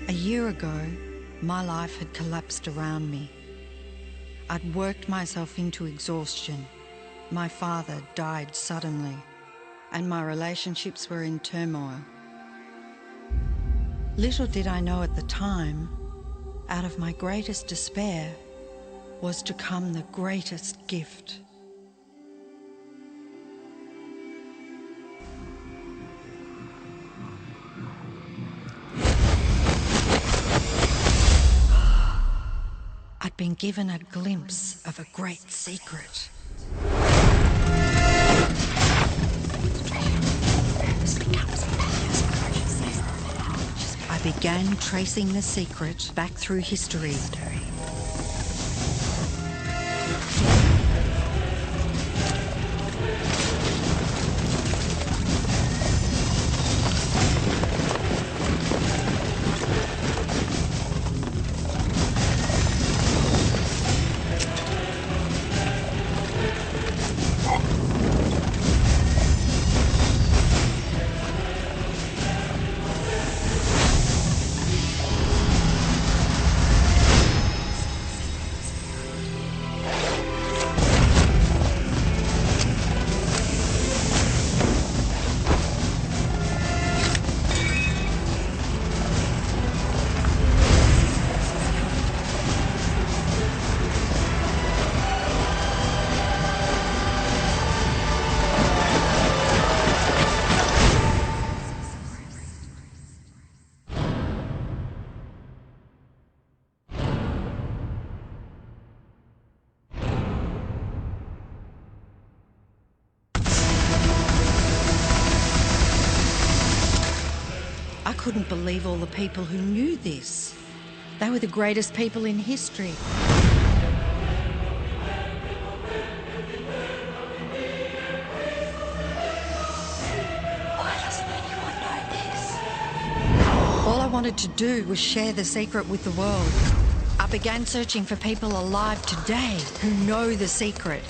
A year ago, my life had collapsed around me. I'd worked myself into exhaustion. My father died suddenly, and my relationships were in turmoil. Little did I know at the time, out of my greatest despair was to come the greatest gift. I'd been given a glimpse of a great secret. I began tracing the secret back through history. I couldn't believe all the people who knew this. They were the greatest people in history. Why doesn't anyone know this? All I wanted to do was share the secret with the world. I began searching for people alive today who know the secret.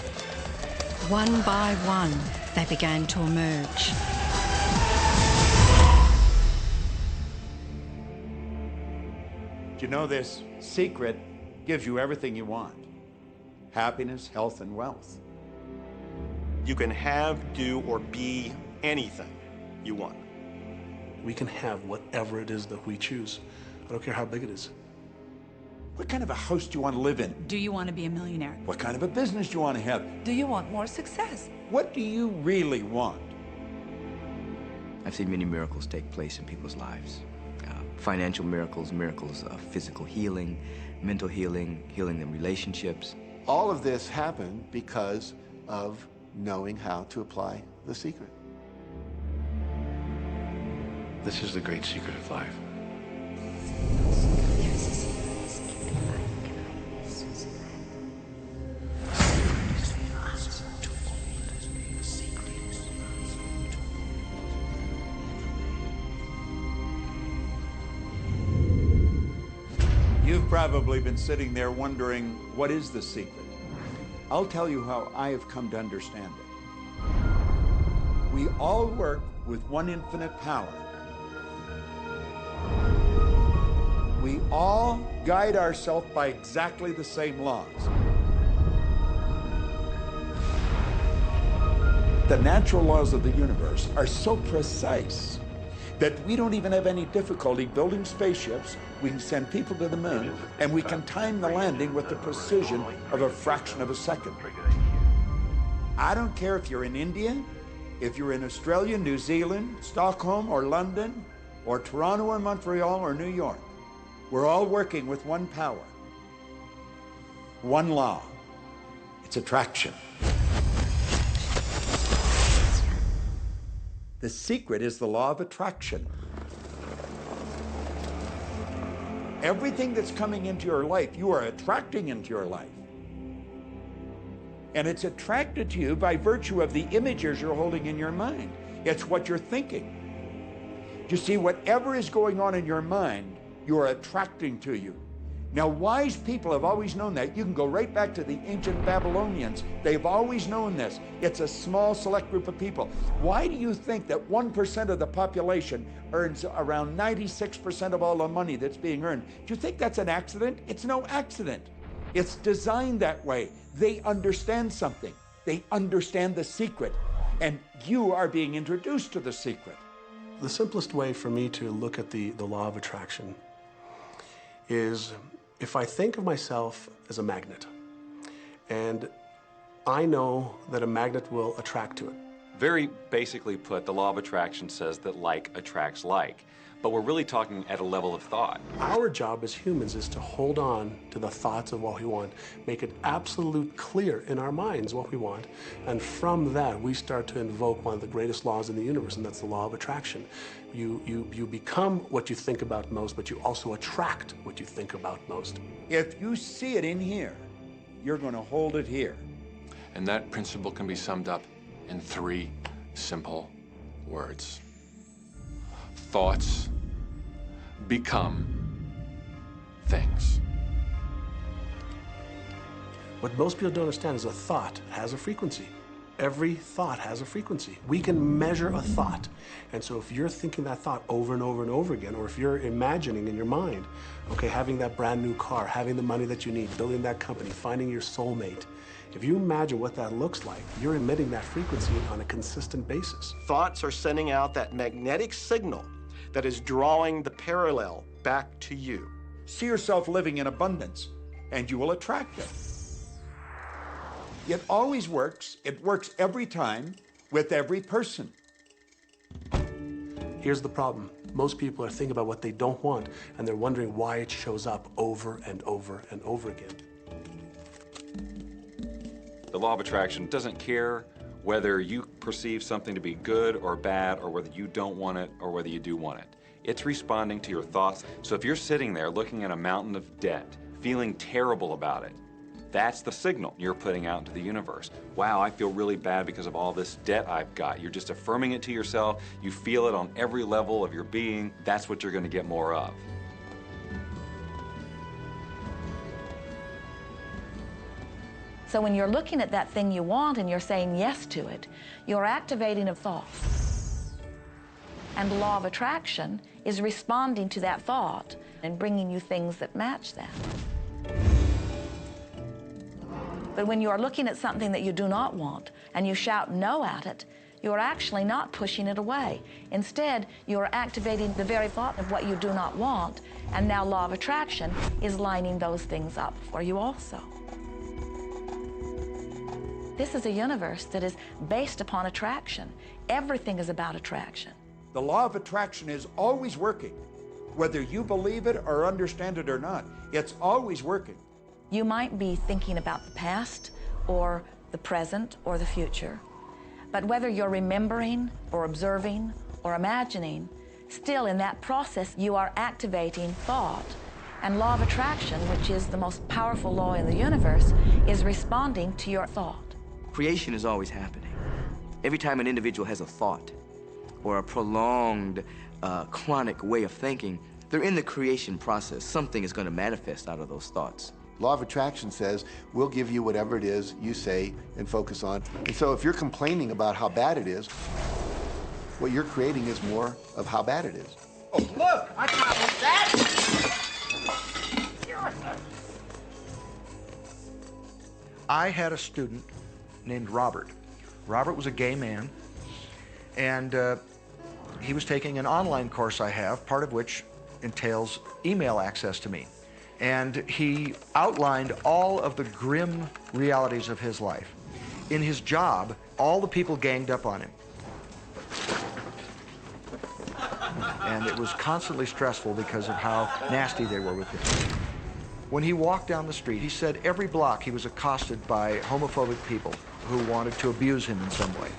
One by one, they began to emerge. You know, this secret gives you everything you want. Happiness, health, and wealth. You can have, do, or be anything you want. We can have whatever it is that we choose. I don't care how big it is. What kind of a house do you want to live in? Do you want to be a millionaire? What kind of a business do you want to have? Do you want more success? What do you really want? I've seen many miracles take place in people's lives. Financial miracles, miracles of physical healing, mental healing, healing in relationships. All of this happened because of knowing how to apply the secret. This is the great secret of life. You've probably been sitting there wondering, what is the secret? I'll tell you how I have come to understand it. We all work with one infinite power. We all guide ourselves by exactly the same laws. The natural laws of the universe are so precise that we don't even have any difficulty building spaceships. We can send people to the moon, and we can time the landing with the precision of a fraction of a second. I don't care if you're in India, if you're in Australia, New Zealand, Stockholm, or London, or Toronto, or Montreal, or New York. We're all working with one power, one law. It's attraction. The secret is the law of attraction. Everything that's coming into your life, you are attracting into your life. And it's attracted to you by virtue of the images you're holding in your mind. It's what you're thinking. You see, whatever is going on in your mind, you are attracting to you. Now, wise people have always known that. You can go right back to the ancient Babylonians. They've always known this. It's a small, select group of people. Why do you think that 1% of the population earns around 96% of all the money that's being earned? Do you think that's an accident? It's no accident. It's designed that way. They understand something. They understand the secret. And you are being introduced to the secret. The simplest way for me to look at the law of attraction is if I think of myself as a magnet, and I know that a magnet will attract to it. Very basically put, the law of attraction says that like attracts like, but we're really talking at a level of thought. Our job as humans is to hold on to the thoughts of what we want, make it absolute clear in our minds what we want, and from that we start to invoke one of the greatest laws in the universe, and that's the law of attraction. You become what you think about most, but you also attract what you think about most. If you see it in here, you're going to hold it here. And that principle can be summed up in 3 simple words. Thoughts become things. What most people don't understand is a thought has a frequency. Every thought has a frequency. We can measure a thought. And so if you're thinking that thought over and over and over again, or if you're imagining in your mind, okay, having that brand new car, having the money that you need, building that company, finding your soulmate, if you imagine what that looks like, you're emitting that frequency on a consistent basis. Thoughts are sending out that magnetic signal that is drawing the parallel back to you. See yourself living in abundance, and you will attract it. It always works. It works every time with every person. Here's the problem. Most people are thinking about what they don't want, and they're wondering why it shows up over and over and over again. The law of attraction doesn't care whether you perceive something to be good or bad, or whether you don't want it or whether you do want it. It's responding to your thoughts. So if you're sitting there looking at a mountain of debt, feeling terrible about it, that's the signal you're putting out into the universe. Wow, I feel really bad because of all this debt I've got. You're just affirming it to yourself. You feel it on every level of your being. That's what you're going to get more of. So when you're looking at that thing you want and you're saying yes to it, you're activating a thought. And the law of attraction is responding to that thought and bringing you things that match that. But when you are looking at something that you do not want and you shout no at it, you are actually not pushing it away. Instead, you are activating the very thought of what you do not want, and now law of attraction is lining those things up for you also. This is a universe that is based upon attraction. Everything is about attraction. The law of attraction is always working. Whether you believe it or understand it or not, it's always working. You might be thinking about the past or the present or the future, but whether you're remembering or observing or imagining, still in that process you are activating thought. And law of attraction, which is the most powerful law in the universe, is responding to your thought. Creation is always happening. Every time an individual has a thought or a prolonged, chronic way of thinking, they're in the creation process. Something is going to manifest out of those thoughts. Law of attraction says, we'll give you whatever it is you say and focus on. And so if you're complaining about how bad it is, what you're creating is more of how bad it is. Oh, look, I got that. I had a student named Robert. Robert was a gay man, and he was taking an online course I have, part of which entails email access to me. And he outlined all of the grim realities of his life. In his job, all the people ganged up on him. And it was constantly stressful because of how nasty they were with him. When he walked down the street, he said every block he was accosted by homophobic people who wanted to abuse him in some way.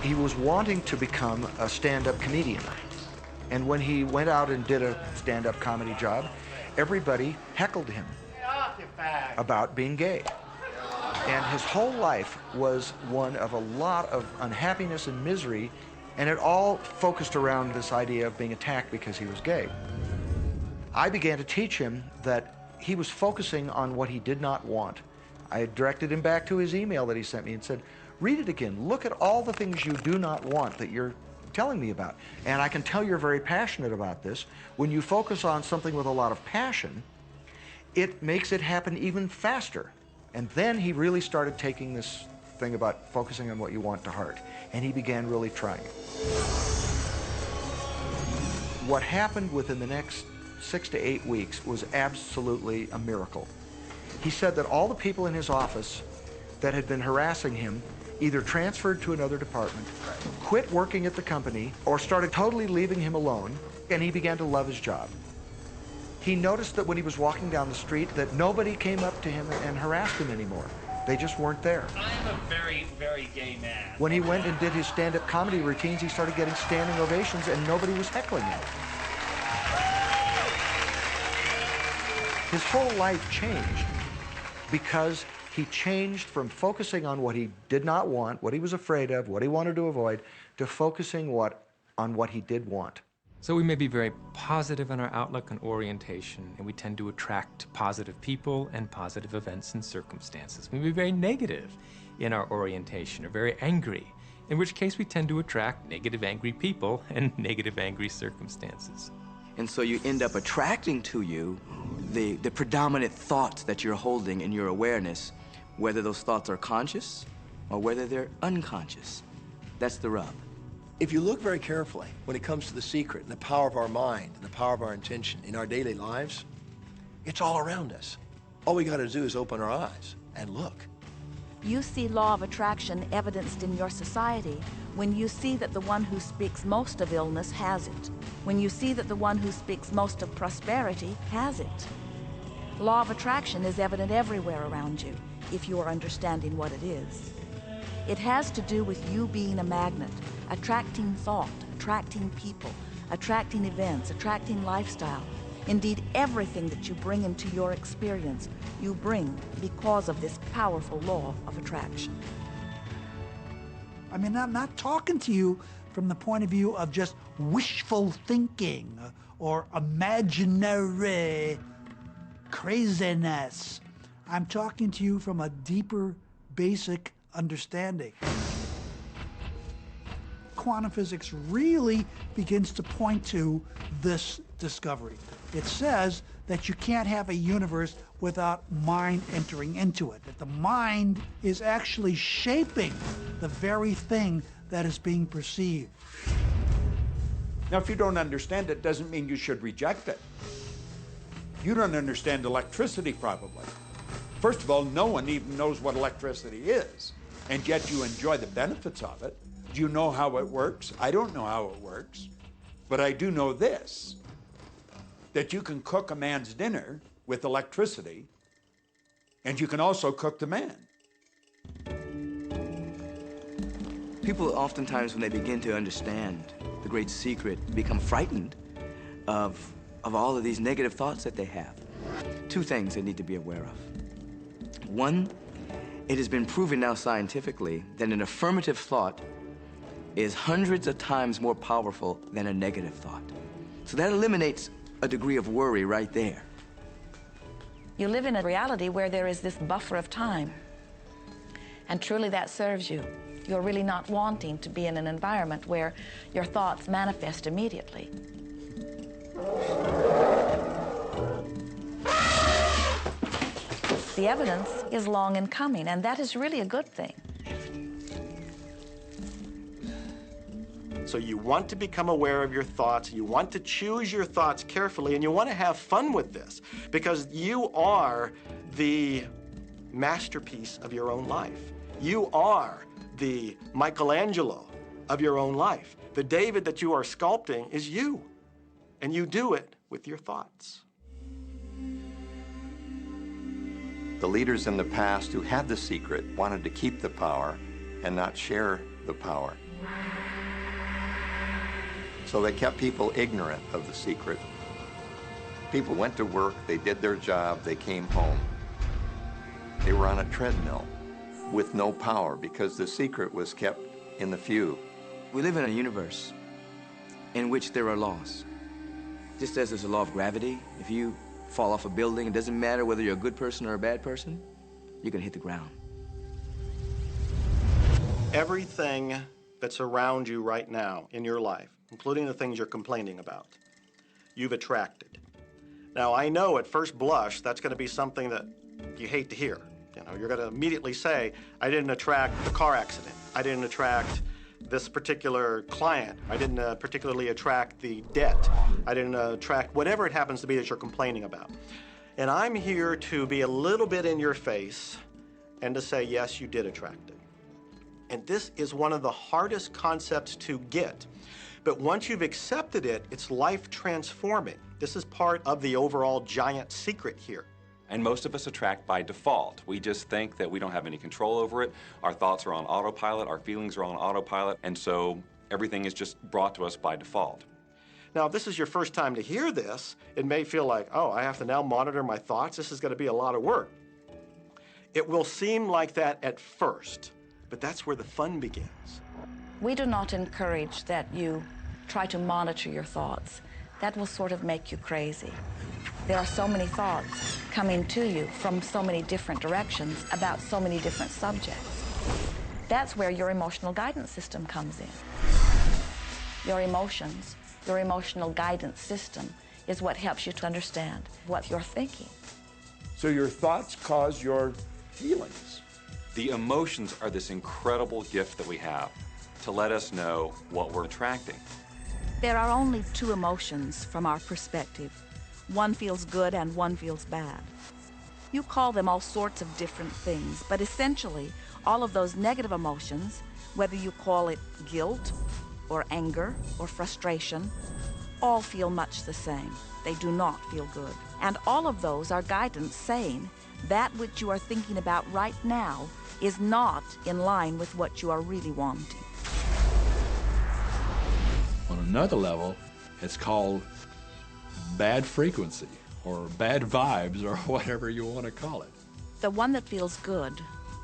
He was wanting to become a stand-up comedian. And when he went out and did a stand-up comedy job, everybody heckled him about being gay. And his whole life was one of a lot of unhappiness and misery, and it all focused around this idea of being attacked because he was gay. I began to teach him that he was focusing on what he did not want. I directed him back to his email that he sent me and said, read it again. Look at all the things you do not want that you're telling me about. And I can tell you're very passionate about this. When you focus on something with a lot of passion, it makes it happen even faster. And then he really started taking this thing about focusing on what you want to heart. And he began really trying it. What happened within the next 6 to 8 weeks was absolutely a miracle. He said that all the people in his office that had been harassing him either transferred to another department, quit working at the company, or started totally leaving him alone, and he began to love his job. He noticed that when he was walking down the street that nobody came up to him and harassed him anymore. They just weren't there. I'm a very, very gay man. When he went and did his stand-up comedy routines, he started getting standing ovations and nobody was heckling him. His whole life changed because he changed from focusing on what he did not want, what he was afraid of, what he wanted to avoid, to focusing on what he did want. So we may be very positive in our outlook and orientation, and we tend to attract positive people and positive events and circumstances. We may be very negative in our orientation, or very angry, in which case we tend to attract negative, angry people and negative, angry circumstances. And so you end up attracting to you the predominant thoughts that you're holding in your awareness, whether those thoughts are conscious or whether they're unconscious. That's the rub. If you look very carefully, when it comes to the secret and the power of our mind and the power of our intention in our daily lives, it's all around us. All we got to do is open our eyes and look. You see law of attraction evidenced in your society when you see that the one who speaks most of illness has it, when you see that the one who speaks most of prosperity has it. Law of attraction is evident everywhere around you if you are understanding what it is. It has to do with you being a magnet, attracting thought, attracting people, attracting events, attracting lifestyle. Indeed, everything that you bring into your experience, you bring because of this powerful law of attraction. I mean, I'm not talking to you from the point of view of just wishful thinking or imaginary craziness. I'm talking to you from a deeper, basic understanding. Quantum physics really begins to point to this discovery. It says that you can't have a universe without mind entering into it, that the mind is actually shaping the very thing that is being perceived. Now, if you don't understand it, doesn't mean you should reject it. You don't understand electricity, probably. First of all, no one even knows what electricity is, and yet you enjoy the benefits of it. Do you know how it works? I don't know how it works, but I do know this, that you can cook a man's dinner with electricity, and you can also cook the man. People oftentimes, when they begin to understand the great secret, become frightened of all of these negative thoughts that they have. Two things they need to be aware of. One, it has been proven now scientifically that an affirmative thought is hundreds of times more powerful than a negative thought. So that eliminates a degree of worry right there. You live in a reality where there is this buffer of time, and truly that serves you. You're really not wanting to be in an environment where your thoughts manifest immediately. The evidence is long in coming, and that is really a good thing. So you want to become aware of your thoughts, you want to choose your thoughts carefully, and you want to have fun with this, because you are the masterpiece of your own life. You are the Michelangelo of your own life. The David that you are sculpting is you, and you do it with your thoughts. The leaders in the past who had the secret wanted to keep the power and not share the power. So they kept people ignorant of the secret. People went to work, they did their job, they came home. They were on a treadmill with no power because the secret was kept in the few. We live in a universe in which there are laws. Just as there's a law of gravity, if you fall off a building, it doesn't matter whether you're a good person or a bad person, you're gonna hit the ground. Everything that's around you right now in your life, including the things you're complaining about, you've attracted. Now, I know at first blush that's going to be something that you hate to hear. You know, you're going to immediately say, I didn't attract the car accident. I didn't attract this particular client. I didn't particularly attract the debt. I didn't attract whatever it happens to be that you're complaining about. And I'm here to be a little bit in your face and to say, yes, you did attract it. And this is one of the hardest concepts to get. But once you've accepted it, it's life transforming. This is part of the overall giant secret here. And most of us attract by default. We just think that we don't have any control over it. Our thoughts are on autopilot, our feelings are on autopilot, and so everything is just brought to us by default. Now, if this is your first time to hear this, it may feel like, oh, I have to now monitor my thoughts. This is going to be a lot of work. It will seem like that at first, but that's where the fun begins. We do not encourage that you try to monitor your thoughts. That will sort of make you crazy. There are so many thoughts coming to you from so many different directions about so many different subjects. That's where your emotional guidance system comes in. Your emotions, your emotional guidance system is what helps you to understand what you're thinking. So your thoughts cause your feelings. The emotions are this incredible gift that we have to let us know what we're attracting. There are only two emotions from our perspective. One feels good and one feels bad. You call them all sorts of different things, but essentially, all of those negative emotions, whether you call it guilt or anger or frustration, all feel much the same. They do not feel good. And all of those are guidance saying that which you are thinking about right now is not in line with what you are really wanting. On another level, it's called bad frequency or bad vibes or whatever you want to call it. The one that feels good,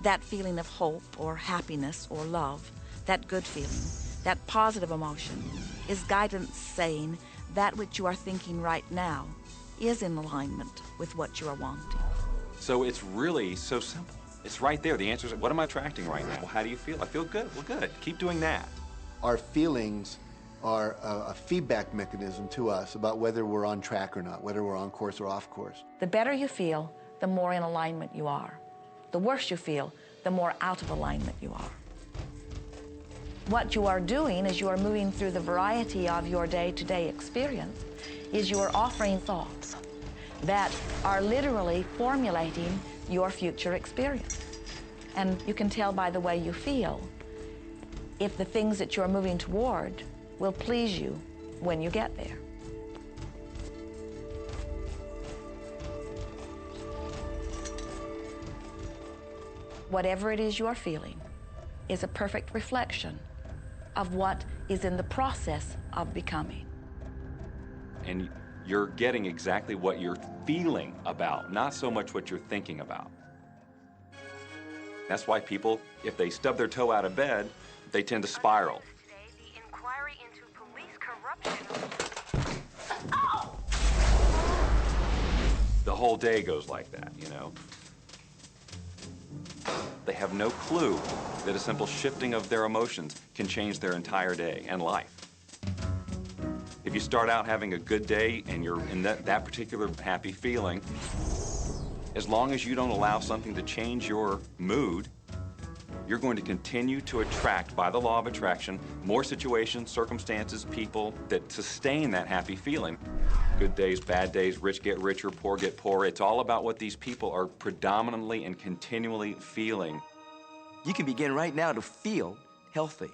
that feeling of hope or happiness or love, that good feeling, that positive emotion, is guidance saying that which you are thinking right now is in alignment with what you are wanting. So it's really so simple. It's right there. The answer is, what am I attracting right now? Well, how do you feel? I feel good. Well, good. Keep doing that. Our feelings are a feedback mechanism to us about whether we're on track or not, whether we're on course or off course. The better you feel, the more in alignment you are. The worse you feel, the more out of alignment you are. What you are doing as you are moving through the variety of your day-to-day experience is you are offering thoughts that are literally formulating your future experience. And you can tell by the way you feel if the things that you're moving toward will please you when you get there. Whatever it is you are feeling is a perfect reflection of what is in the process of becoming. And you're getting exactly what you're feeling about, not so much what you're thinking about. That's why people, if they stub their toe out of bed, they tend to spiral. The whole day goes like that, you know? They have no clue that a simple shifting of their emotions can change their entire day and life. If you start out having a good day and you're in that particular happy feeling, as long as you don't allow something to change your mood, you're going to continue to attract, by the law of attraction, more situations, circumstances, people that sustain that happy feeling. Good days, bad days, rich get richer, poor get poorer. It's all about what these people are predominantly and continually feeling. You can begin right now to feel healthy.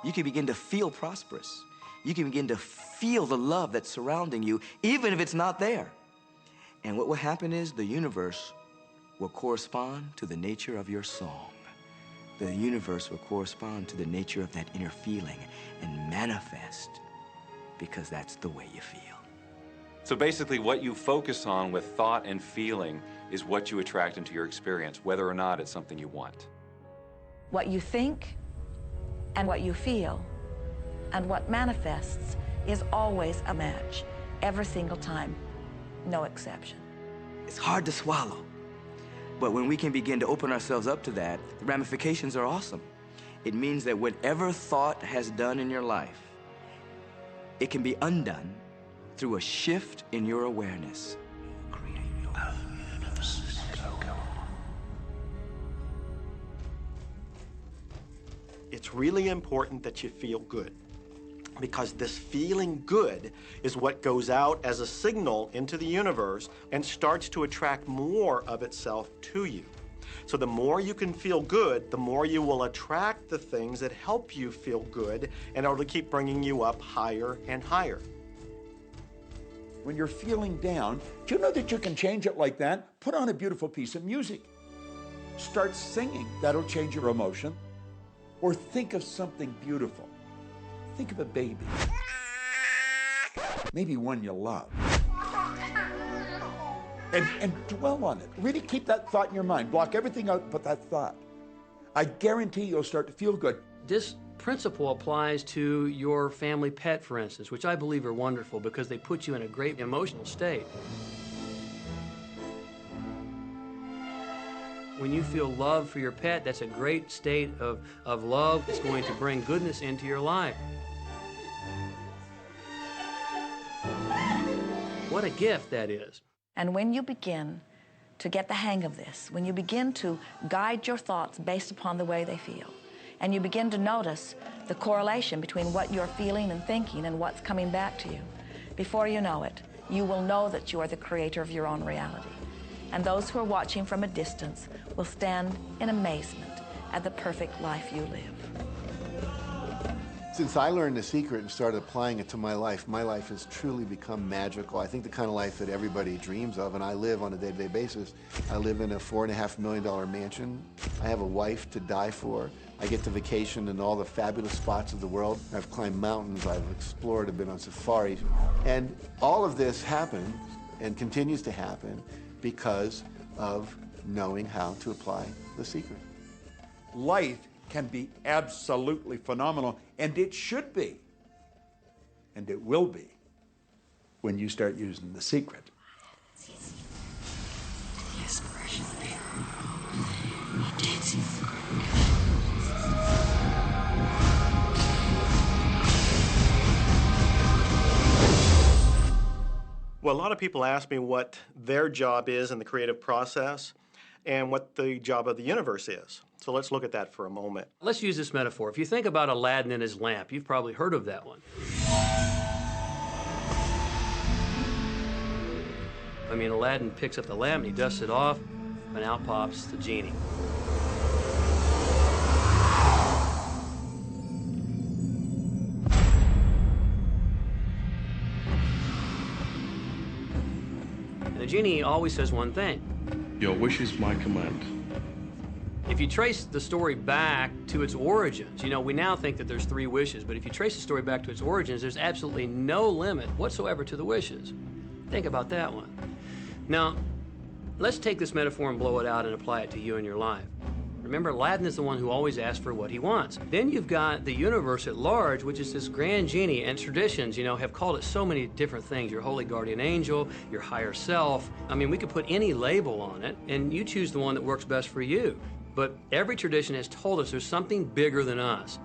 You can begin to feel prosperous. You can begin to feel the love that's surrounding you, even if it's not there. And what will happen is the universe will correspond to the nature of your song. The universe will correspond to the nature of that inner feeling and manifest, because that's the way you feel. So basically, what you focus on with thought and feeling is what you attract into your experience, whether or not it's something you want. What you think and what you feel and what manifests is always a match. every single time, no exception. It's hard to swallow. But when we can begin to open ourselves up to that, the ramifications are awesome. It means that whatever thought has done in your life, it can be undone through a shift in your awareness. It's really important that you feel good, because this feeling good is what goes out as a signal into the universe and starts to attract more of itself to you. So the more you can feel good, the more you will attract the things that help you feel good and it'll keep bringing you up higher and higher. When you're feeling down, do you know that you can change it like that? Put on a beautiful piece of music. Start singing. That'll change your emotion. Or think of something beautiful. Think of a baby. Maybe one you love. And dwell on it. Really keep that thought in your mind. Block everything out but that thought. I guarantee you'll start to feel good. This principle applies to your family pet, for instance, which I believe are wonderful because they put you in a great emotional state. When you feel love for your pet, that's a great state of love. It's going to bring goodness into your life. What a gift that is. And when you begin to get the hang of this, when you begin to guide your thoughts based upon the way they feel, and you begin to notice the correlation between what you're feeling and thinking and what's coming back to you, before you know it, you will know that you are the creator of your own reality. And those who are watching from a distance will stand in amazement at the perfect life you live. Since I learned the secret and started applying it to my life has truly become magical. I think the kind of life that everybody dreams of, and I live on a day-to-day basis. I live in a $4.5 million mansion. I have a wife to die for. I get to vacation in all the fabulous spots of the world. I've climbed mountains, I've explored, I've been on safaris. And all of this happened and continues to happen because of knowing how to apply the secret. Life can be absolutely phenomenal, and it should be, and it will be, when you start using the secret. Well, a lot of people ask me what their job is in the creative process and what the job of the universe is. So let's look at that for a moment. Let's use this metaphor. If you think about Aladdin and his lamp, you've probably heard of that one. I mean, Aladdin picks up the lamp and he dusts it off, and out pops the genie. And the genie always says one thing. Your wish is my command. If you trace the story back to its origins, you know, we now think that there's 3 wishes, but if you trace the story back to its origins, there's absolutely no limit whatsoever to the wishes. Think about that one. Now, let's take this metaphor and blow it out and apply it to you in your life. Remember, Aladdin is the one who always asks for what he wants. Then you've got the universe at large, which is this grand genie, and traditions, you know, have called it so many different things. Your holy guardian angel, your higher self. I mean, we could put any label on it, and you choose the one that works best for you. But every tradition has told us there's something bigger than us.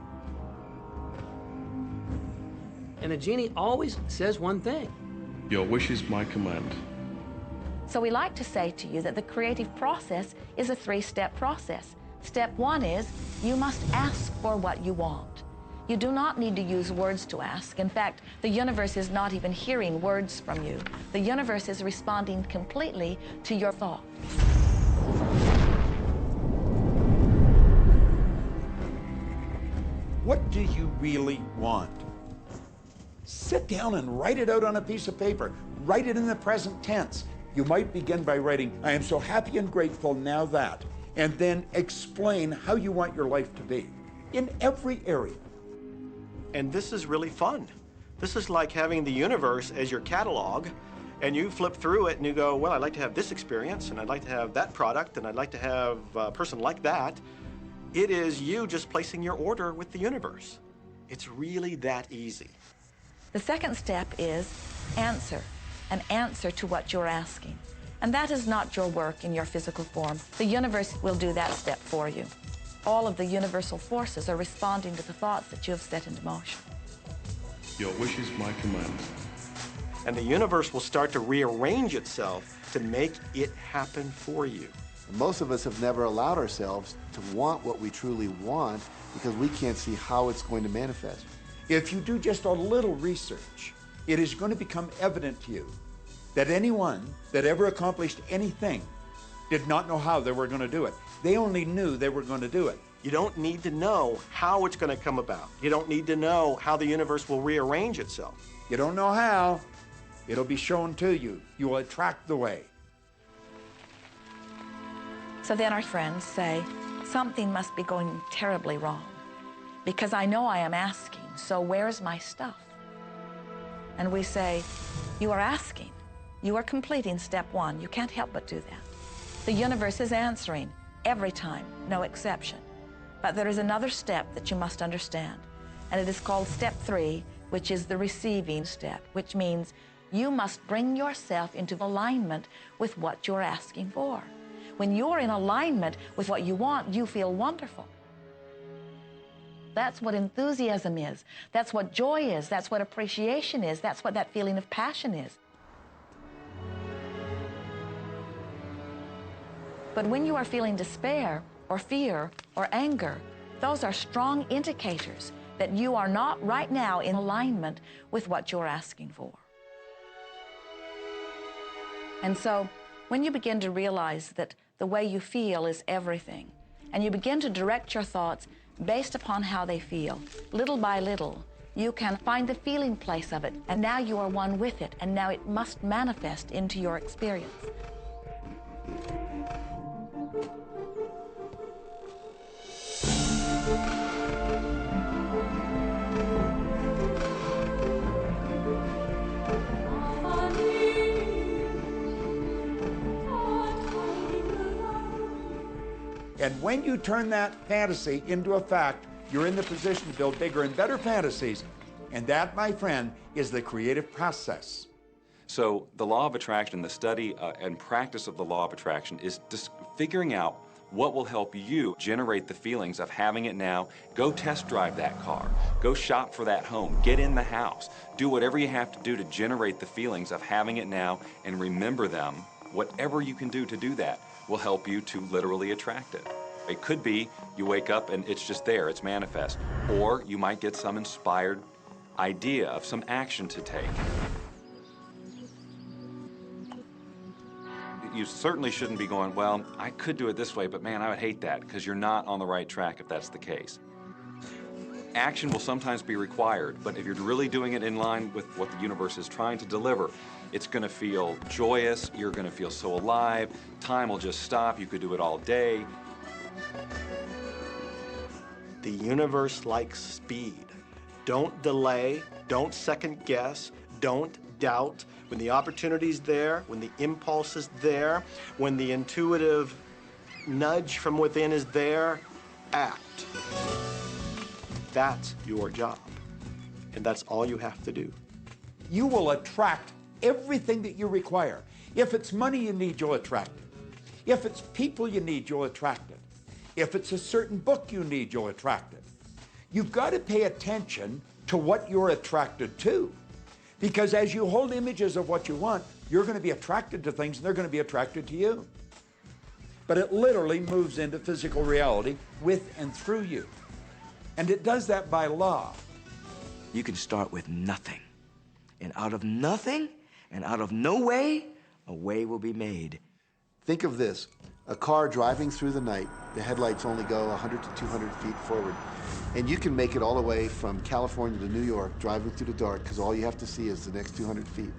And the genie always says one thing. Your wish is my command. So we like to say to you that the creative process is a 3-step process. Step 1 is you must ask for what you want. You do not need to use words to ask. In fact, the universe is not even hearing words from you. The universe is responding completely to your thought. What do you really want? Sit down and write it out on a piece of paper. Write it in the present tense. You might begin by writing, I am so happy and grateful now that, and then explain how you want your life to be in every area. And this is really fun. This is like having the universe as your catalog, and you flip through it and you go, well, I'd like to have this experience, and I'd like to have that product, and I'd like to have a person like that. It is you just placing your order with the universe. It's really that easy. The second step is answer, an answer to what you're asking. And that is not your work in your physical form. The universe will do that step for you. All of the universal forces are responding to the thoughts that you have set into motion. Your wish is my command. And the universe will start to rearrange itself to make it happen for you. Most of us have never allowed ourselves to want what we truly want because we can't see how it's going to manifest. If you do just a little research, it is going to become evident to you that anyone that ever accomplished anything did not know how they were going to do it. They only knew they were going to do it. You don't need to know how it's going to come about. You don't need to know how the universe will rearrange itself. You don't know how, it'll be shown to you. You will attract the way. So then our friends say, something must be going terribly wrong because I know I am asking, so where's my stuff? And we say, you are asking. You are completing step one. You can't help but do that. The universe is answering every time, no exception. But there is another step that you must understand, and it is called step 3, which is the receiving step, which means you must bring yourself into alignment with what you're asking for. When you're in alignment with what you want, you feel wonderful. That's what enthusiasm is. That's what joy is. That's what appreciation is. That's what that feeling of passion is. But when you are feeling despair or fear or anger, those are strong indicators that you are not right now in alignment with what you're asking for. And so when you begin to realize that the way you feel is everything, and you begin to direct your thoughts based upon how they feel, little by little, you can find the feeling place of it, and now you are one with it, and now it must manifest into your experience. And when you turn that fantasy into a fact, you're in the position to build bigger and better fantasies. And that, my friend, is the creative process. So the law of attraction, the study and practice of the law of attraction is just figuring out what will help you generate the feelings of having it now. Go test drive that car. Go shop for that home. Get in the house. Do whatever you have to do to generate the feelings of having it now and remember them. Whatever you can do to do that will help you to literally attract it. It could be you wake up and it's just there, it's manifest. Or you might get some inspired idea of some action to take. You certainly shouldn't be going, well, I could do it this way, but man, I would hate that, because you're not on the right track if that's the case. Action will sometimes be required, but if you're really doing it in line with what the universe is trying to deliver, it's going to feel joyous, you're going to feel so alive, time will just stop, you could do it all day. The universe likes speed. Don't delay, don't second guess, don't doubt. When the opportunity's there, when the impulse is there, when the intuitive nudge from within is there, act. That's your job. And that's all you have to do. You will attract everything that you require. If it's money you need, you'll attract it. If it's people you need, you'll attract it. If it's a certain book you need, you'll attract it. You've got to pay attention to what you're attracted to. Because as you hold images of what you want, you're going to be attracted to things and they're going to be attracted to you. But it literally moves into physical reality with and through you. And it does that by law. You can start with nothing. And out of nothing, and out of no way, a way will be made. Think of this, a car driving through the night, the headlights only go 100 to 200 feet forward, and you can make it all the way from California to New York driving through the dark because all you have to see is the next 200 feet.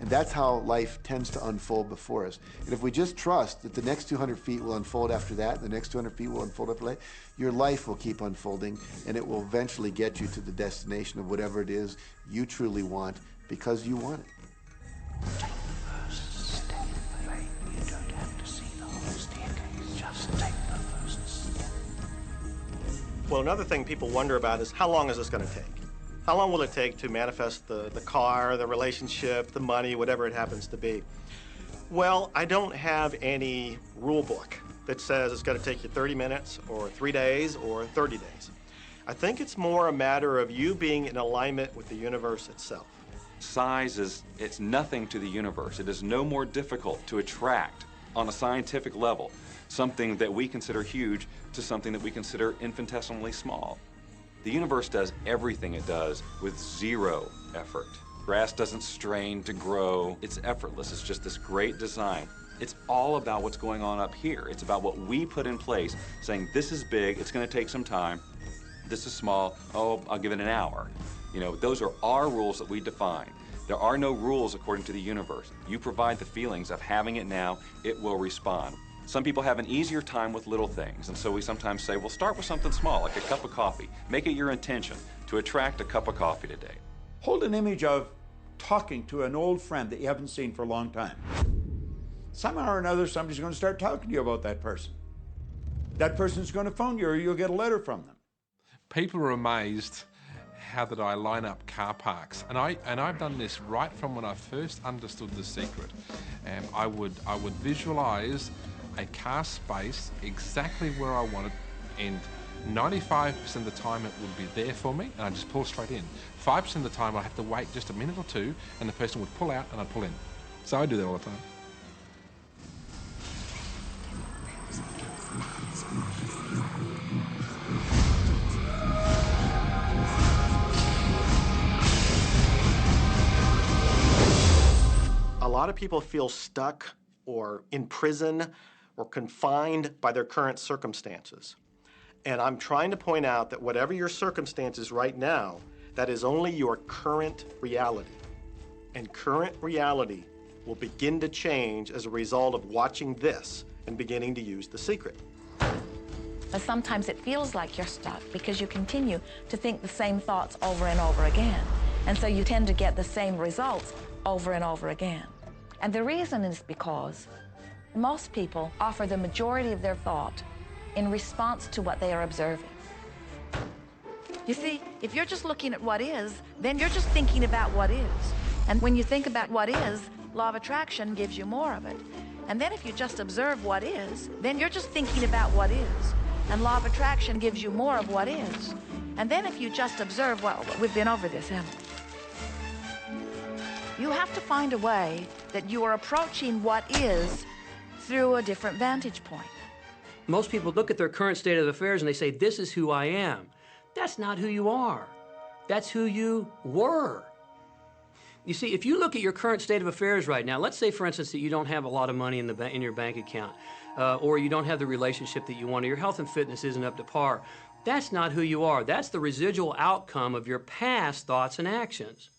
And that's how life tends to unfold before us. And if we just trust that the next 200 feet will unfold after that, the next 200 feet will unfold after that, your life will keep unfolding, and it will eventually get you to the destination of whatever it is you truly want because you want it. Well, another thing people wonder about is how long is this going to take? How long will it take to manifest the car, the relationship, the money, whatever it happens to be? Well, I don't have any rule book that says it's going to take you 30 minutes or 3 days or 30 days. I think it's more a matter of you being in alignment with the universe itself. Size it's nothing to the universe. It is no more difficult to attract on a scientific level something that we consider huge to something that we consider infinitesimally small. The universe does everything it does with zero effort. Grass doesn't strain to grow. It's effortless. It's just this great design. It's all about what's going on up here. It's about what we put in place, saying this is big, it's going to take some time. This is small, oh, I'll give it an hour. You know, those are our rules that we define. There are no rules according to the universe. You provide the feelings of having it now, it will respond. Some people have an easier time with little things, and so we sometimes say, well, start with something small, like a cup of coffee. Make it your intention to attract a cup of coffee today. Hold an image of talking to an old friend that you haven't seen for a long time. Somehow or another, somebody's going to start talking to you about that person. That person's going to phone you, or you'll get a letter from them. People are amazed how that I line up car parks, and I've done this right from when I first understood the secret. And I would visualize a car space exactly where I want it, and 95% of the time it would be there for me, and I just pull straight in. 5% of the time I have to wait just a minute or two, and the person would pull out and I'd pull in. So I do that all the time. A lot of people feel stuck or in prison or confined by their current circumstances. And I'm trying to point out that whatever your circumstances right now, that is only your current reality. And current reality will begin to change as a result of watching this and beginning to use the secret. But sometimes it feels like you're stuck because you continue to think the same thoughts over and over again. And so you tend to get the same results over and over again. And the reason is because most people offer the majority of their thought in response to what they are observing. You see, if you're just looking at what is, then you're just thinking about what is. And when you think about what is, law of attraction gives you more of it. And then if you just observe what is, then you're just thinking about what is. And law of attraction gives you more of what is. And then if you just observe, well, we've been over this, haven't we? You have to find a way that you are approaching what is through a different vantage point. Most people look at their current state of affairs and they say, this is who I am. That's not who you are. That's who you were. You see, if you look at your current state of affairs right now, let's say, for instance, that you don't have a lot of money in your bank account, or you don't have the relationship that you want, or your health and fitness isn't up to par. That's not who you are. That's the residual outcome of your past thoughts and actions.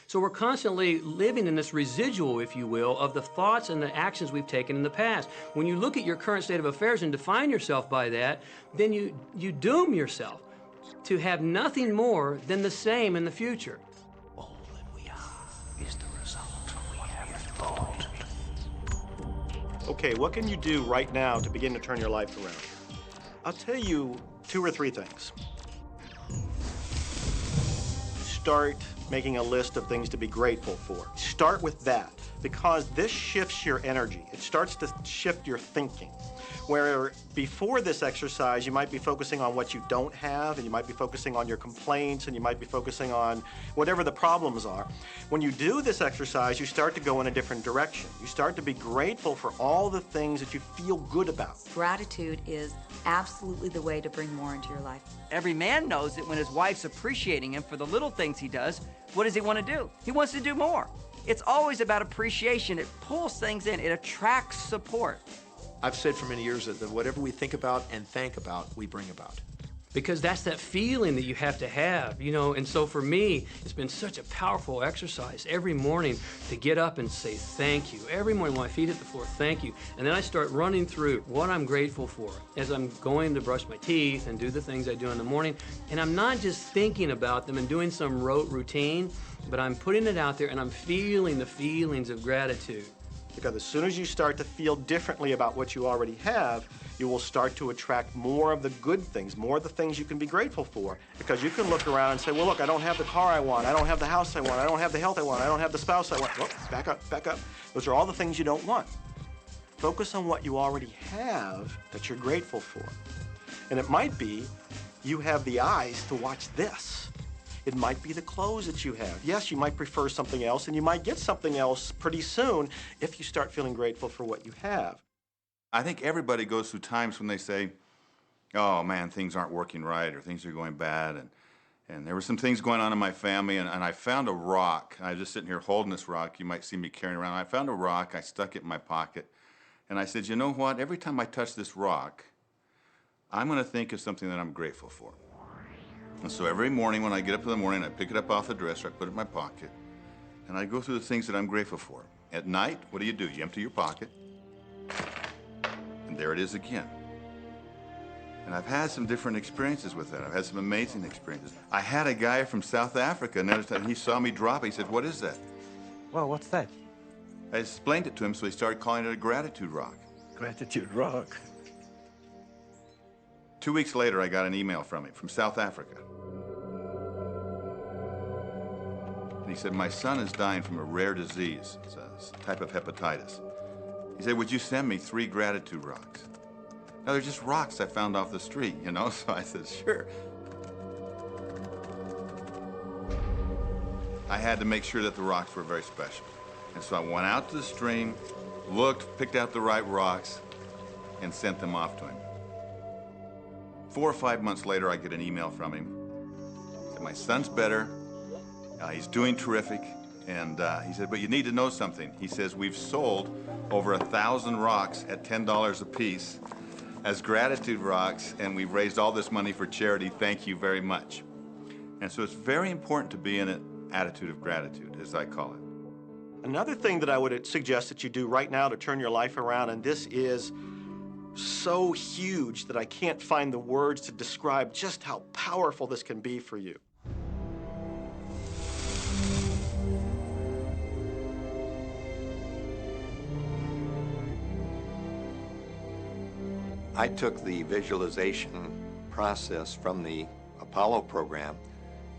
So we're constantly living in this residual, if you will, of the thoughts and the actions we've taken in the past. When you look at your current state of affairs and define yourself by that, then you doom yourself to have nothing more than the same in the future. All that we are is the result we have thought. Okay, what can you do right now to begin to turn your life around? I'll tell you 2 or 3 things. Start making a list of things to be grateful for. Start with that, because this shifts your energy. It starts to shift your thinking. Where before this exercise, you might be focusing on what you don't have, and you might be focusing on your complaints, and you might be focusing on whatever the problems are. When you do this exercise, you start to go in a different direction. You start to be grateful for all the things that you feel good about. Gratitude is absolutely the way to bring more into your life. Every man knows that when his wife's appreciating him for the little things he does, what does he want to do? He wants to do more. It's always about appreciation. It pulls things in. It attracts support. I've said for many years that whatever we think about and thank about, we bring about. Because that's that feeling that you have to have, you know. And so for me, it's been such a powerful exercise every morning to get up and say thank you. Every morning when my feet hit the floor, thank you. And then I start running through what I'm grateful for as I'm going to brush my teeth and do the things I do in the morning. And I'm not just thinking about them and doing some rote routine, but I'm putting it out there and I'm feeling the feelings of gratitude. Because as soon as you start to feel differently about what you already have, you will start to attract more of the good things, more of the things you can be grateful for. Because you can look around and say, well, look, I don't have the car I want, I don't have the house I want, I don't have the health I want, I don't have the spouse I want. Whoop, back up, back up. Those are all the things you don't want. Focus on what you already have that you're grateful for. And it might be you have the eyes to watch this. It might be the clothes that you have. Yes, you might prefer something else, and you might get something else pretty soon if you start feeling grateful for what you have. I think everybody goes through times when they say, oh man, things aren't working right, or things are going bad, and there were some things going on in my family, and I found a rock. I was just sitting here holding this rock. You might see me carrying around. I found a rock. I stuck it in my pocket, and I said, you know what? Every time I touch this rock, I'm going to think of something that I'm grateful for. And so every morning when I get up in the morning, I pick it up off the dresser, I put it in my pocket, and I go through the things that I'm grateful for. At night, what do? You empty your pocket, and there it is again. And I've had some different experiences with that. I've had some amazing experiences. I had a guy from South Africa, and he saw me drop it. He said, what is that? Well, what's that? I explained it to him, so he started calling it a gratitude rock. Gratitude rock. 2 weeks later, I got an email from him, from South Africa. And he said, my son is dying from a rare disease. It's a type of hepatitis. He said, would you send me 3 gratitude rocks? Now, they're just rocks I found off the street, you know? So I said, sure. I had to make sure that the rocks were very special. And so I went out to the stream, looked, picked out the right rocks, and sent them off to him. 4 or 5 months later, I get an email from him. He said, my son's better. He's doing terrific. And he said, but you need to know something. He says, we've sold over 1,000 rocks at $10 a piece as gratitude rocks, and we've raised all this money for charity. Thank you very much. And so it's very important to be in an attitude of gratitude, as I call it. Another thing that I would suggest that you do right now to turn your life around, and this is so huge that I can't find the words to describe just how powerful this can be for you. I took the visualization process from the Apollo program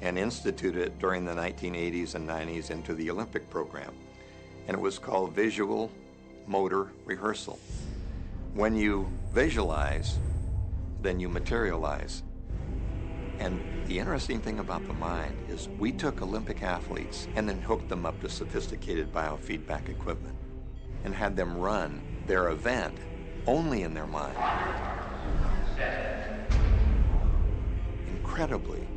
and instituted it during the 1980s and 90s into the Olympic program. And it was called Visual Motor Rehearsal. When you visualize, then you materialize. And the interesting thing about the mind is we took Olympic athletes and then hooked them up to sophisticated biofeedback equipment and had them run their event only in their mind. Incredibly,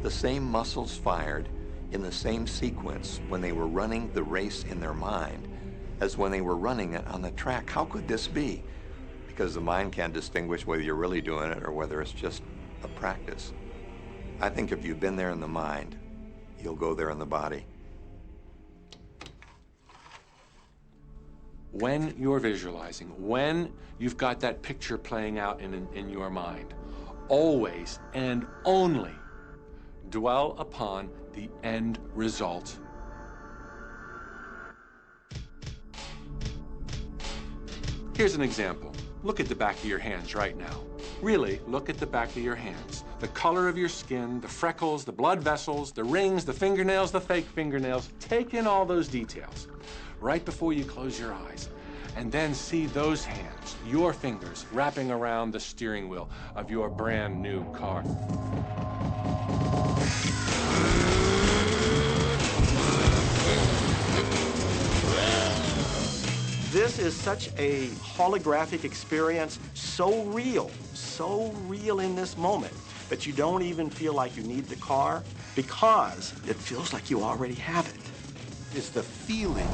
the same muscles fired in the same sequence when they were running the race in their mind as when they were running it on the track. How could this be? Because the mind can't distinguish whether you're really doing it or whether it's just a practice. I think if you've been there in the mind, you'll go there in the body. When you're visualizing, when you've got that picture playing out in your mind, always and only dwell upon the end result. Here's an example. Look at the back of your hands right now. Really, look at the back of your hands. The color of your skin, the freckles, the blood vessels, the rings, the fingernails, the fake fingernails. Take in all those details right before you close your eyes. And then see those hands, your fingers, wrapping around the steering wheel of your brand new car. This is such a holographic experience, so real in this moment, that you don't even feel like you need the car because it feels like you already have it. It's the feeling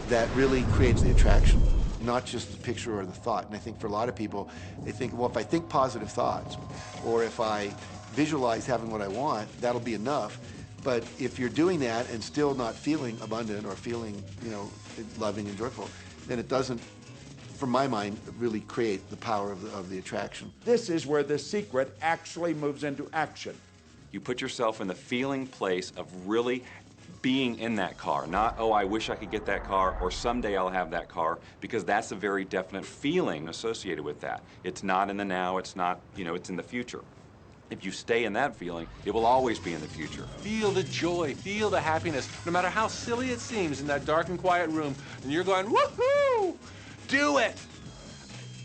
that really creates the attraction, not just the picture or the thought. And I think for a lot of people, they think, well, if I think positive thoughts, or if I visualize having what I want, that'll be enough. But if you're doing that and still not feeling abundant or feeling, loving and joyful, then it doesn't, from my mind, really create the power of the attraction. This is where the secret actually moves into action. You put yourself in the feeling place of really being in that car, not, oh, I wish I could get that car, or someday I'll have that car, because that's a very definite feeling associated with that. It's not in the now, it's not, it's in the future. If you stay in that feeling, it will always be in the future. Feel the joy, feel the happiness, no matter how silly it seems in that dark and quiet room, and you're going, woohoo! Do it!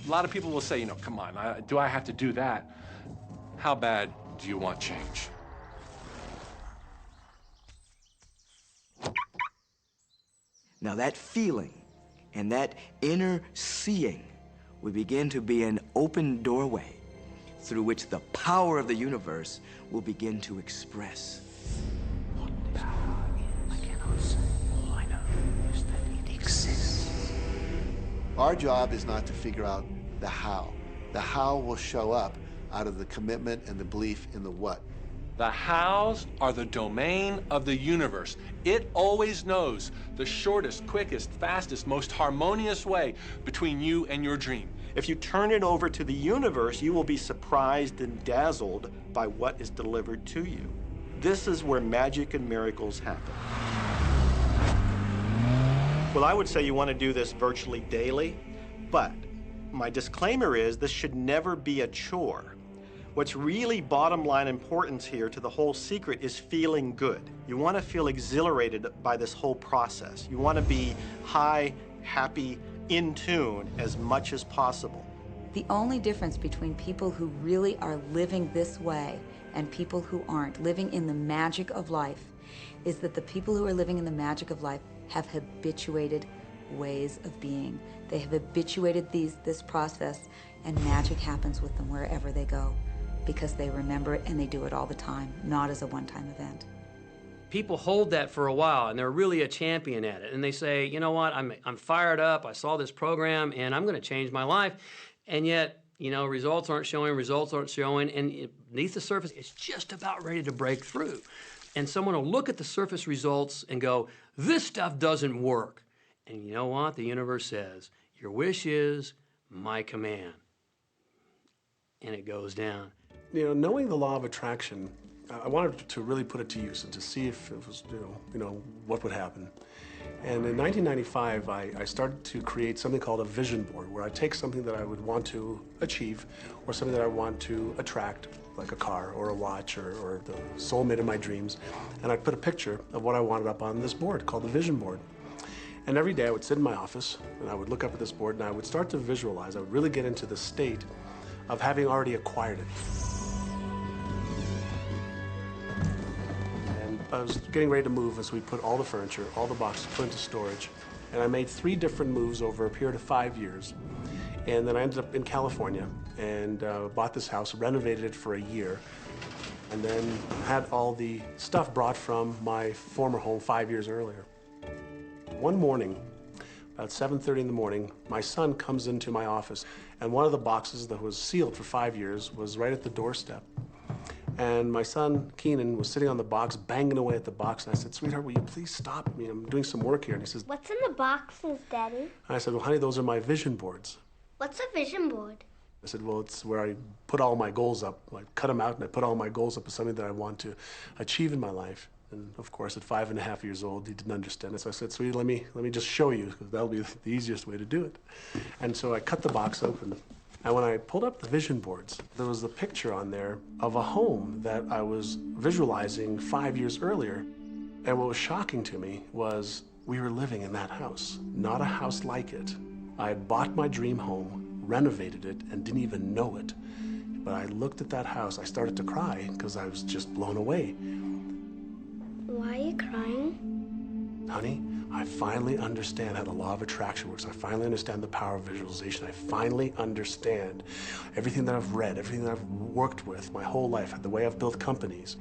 A lot of people will say, come on, do I have to do that? How bad do you want change? Now that feeling and that inner seeing will begin to be an open doorway through which the power of the universe will begin to express. What power is, I cannot say. All I know is that it exists. Our job is not to figure out the how. The how will show up out of the commitment and the belief in the what. The hows are the domain of the universe. It always knows the shortest, quickest, fastest, most harmonious way between you and your dream. If you turn it over to the universe, you will be surprised and dazzled by what is delivered to you. This is where magic and miracles happen. Well, I would say you want to do this virtually daily, but my disclaimer is this should never be a chore. What's really bottom line importance here to the whole secret is feeling good. You want to feel exhilarated by this whole process. You want to be high, happy, in tune as much as possible. The only difference between people who really are living this way and people who aren't, living in the magic of life, is that the people who are living in the magic of life have habituated ways of being. They have habituated this process, and magic happens with them wherever they go, because they remember it and they do it all the time, not as a one-time event. People hold that for a while, and they're really a champion at it. And they say, you know what, I'm fired up, I saw this program, and I'm gonna change my life. And yet, results aren't showing, and beneath the surface, it's just about ready to break through. And someone will look at the surface results and go, this stuff doesn't work. And you know what? The universe says, your wish is my command. And it goes down. Knowing the law of attraction, I wanted to really put it to use and to see if it was, what would happen. And in 1995, I started to create something called a vision board, where I take something that I would want to achieve or something that I want to attract, like a car or a watch or the soulmate of my dreams, and I'd put a picture of what I wanted up on this board called the vision board. And every day I would sit in my office and I would look up at this board and I would start to visualize. I would really get into the state of having already acquired it. And I was getting ready to move as we put all the furniture, all the boxes put into storage. And I made 3 different moves over a period of 5 years. And then I ended up in California and bought this house, renovated it for a year, and then had all the stuff brought from my former home 5 years earlier. One morning, about 7:30 in the morning, my son comes into my office, and one of the boxes that was sealed for 5 years was right at the doorstep. And my son, Keenan, was sitting on the box, banging away at the box, and I said, sweetheart, will you please stop me? I'm doing some work here. And he says, what's in the boxes, Daddy? And I said, well, honey, those are my vision boards. What's a vision board? I said, well, it's where I put all my goals up. I cut them out and I put all my goals up as something that I want to achieve in my life. And of course, at 5.5 years old, he didn't understand it. So I said, sweetie, let me just show you, because that'll be the easiest way to do it. And so I cut the box open. And when I pulled up the vision boards, there was a picture on there of a home that I was visualizing 5 years earlier. And what was shocking to me was we were living in that house, not a house like it. I had bought my dream home, renovated it, and didn't even know it. But I looked at that house, I started to cry because I was just blown away. Why are you crying? Honey, I finally understand how the law of attraction works. I finally understand the power of visualization. I finally understand everything that I've read, everything that I've worked with my whole life, the way I've built companies.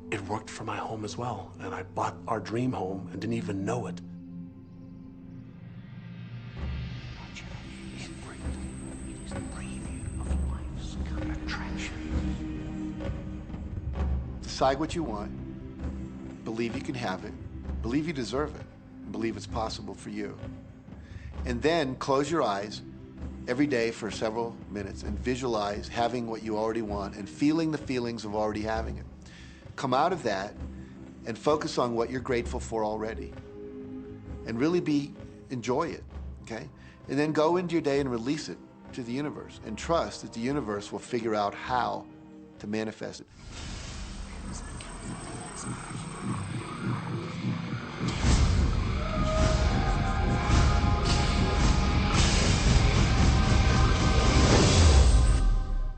It worked for my home as well. And I bought our dream home and didn't even know it. It is the preview of life's attraction. Decide what you want. Believe you can have it. Believe you deserve it. And believe it's possible for you. And then close your eyes every day for several minutes and visualize having what you already want and feeling the feelings of already having it. Come out of that and focus on what you're grateful for already. And really enjoy it, okay? And then go into your day and release it to the universe and trust that the universe will figure out how to manifest it.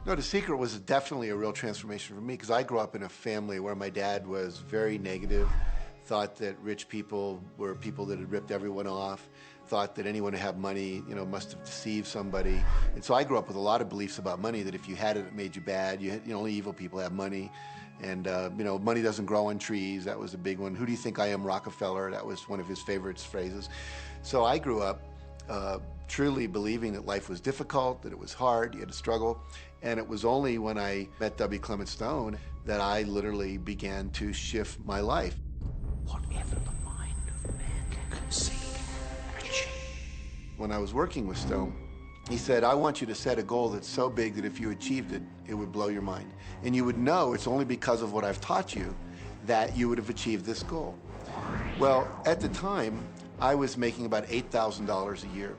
No, The Secret was definitely a real transformation for me because I grew up in a family where my dad was very negative, thought that rich people were people that had ripped everyone off, thought that anyone who had money, must have deceived somebody. And so I grew up with a lot of beliefs about money, that if you had it, it made you bad. Only evil people have money. And, money doesn't grow on trees. That was a big one. Who do you think I am, Rockefeller? That was one of his favorite phrases. So I grew up truly believing that life was difficult, that it was hard, you had to struggle. And it was only when I met W. Clement Stone that I literally began to shift my life. Whatever the mind of man can conceive and achieve. When I was working with Stone, he said, I want you to set a goal that's so big that if you achieved it, it would blow your mind. And you would know it's only because of what I've taught you that you would have achieved this goal. Well, at the time, I was making about $8,000 a year.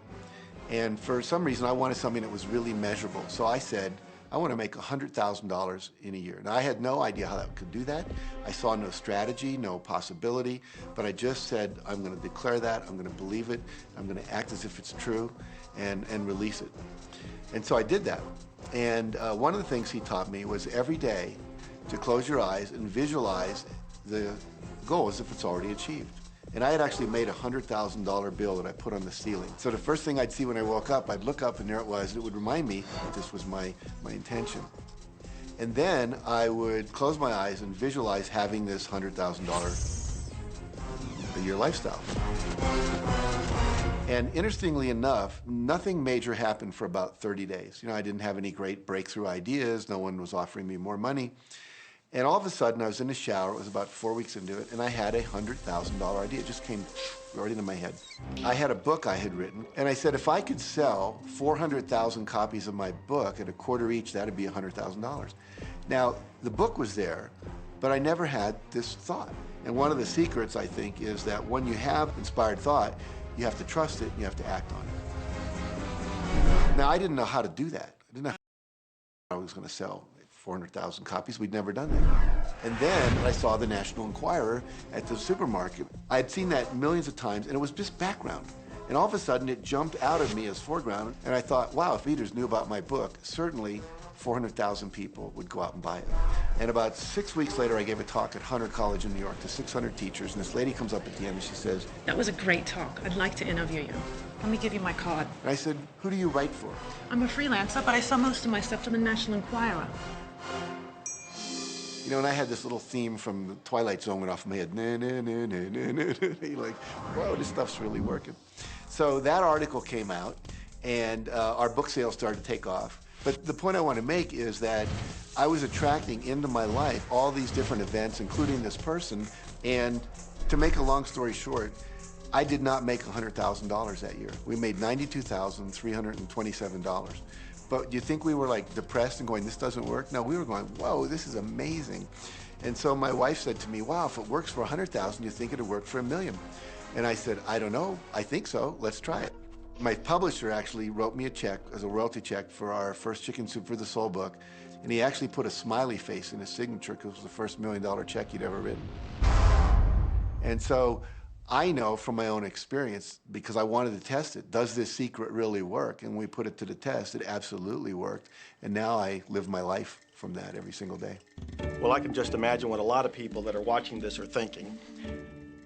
And for some reason, I wanted something that was really measurable. So I said, I want to make $100,000 in a year. Now, I had no idea how I could do that. I saw no strategy, no possibility, but I just said, I'm going to declare that, I'm going to believe it, I'm going to act as if it's true, and release it. And so I did that. And one of the things he taught me was every day to close your eyes and visualize the goal as if it's already achieved. And I had actually made a $100,000 bill that I put on the ceiling. So the first thing I'd see when I woke up, I'd look up and there it was, and it would remind me that this was my intention. And then I would close my eyes and visualize having this $100,000 a year lifestyle. And interestingly enough, nothing major happened for about 30 days. I didn't have any great breakthrough ideas. No one was offering me more money. And all of a sudden, I was in the shower. It was about 4 weeks into it, and I had a $100,000 idea. It just came right into my head. I had a book I had written, and I said, if I could sell 400,000 copies of my book at a quarter each, that'd be $100,000. Now, the book was there, but I never had this thought. And one of the secrets, I think, is that when you have inspired thought, you have to trust it, and you have to act on it. Now, I didn't know how to do that. I didn't know how I was going to sell 400,000 copies. We'd never done that. And then I saw the National Enquirer at the supermarket. I had seen that millions of times, and it was just background. And all of a sudden, it jumped out of me as foreground, and I thought, wow, if readers knew about my book, certainly 400,000 people would go out and buy it. And about 6 weeks later, I gave a talk at Hunter College in New York to 600 teachers, and this lady comes up at the end and she says, that was a great talk. I'd like to interview you. Let me give you my card. And I said, who do you write for? I'm a freelancer, but I sell most of my stuff to the National Enquirer. And I had this little theme from the Twilight Zone went off in my head. Na, na, na, na, na, na, na. You're like, whoa, this stuff's really working. So that article came out, and our book sales started to take off. But the point I want to make is that I was attracting into my life all these different events, including this person. And to make a long story short, I did not make $100,000 that year. We made $92,327. But do you think we were like depressed and going, this doesn't work? No, we were going, whoa, this is amazing. And so my wife said to me, wow, if it works for 100,000, you think it'd work for $1 million? And I said, I don't know. I think so. Let's try it. My publisher actually wrote me a check as a royalty check for our first Chicken Soup for the Soul book. And he actually put a smiley face in his signature because it was the first $1 million check he'd ever written. And so I know from my own experience, because I wanted to test it, does this secret really work? And we put it to the test. It absolutely worked. And now I live my life from that every single day. Well, I can just imagine what a lot of people that are watching this are thinking.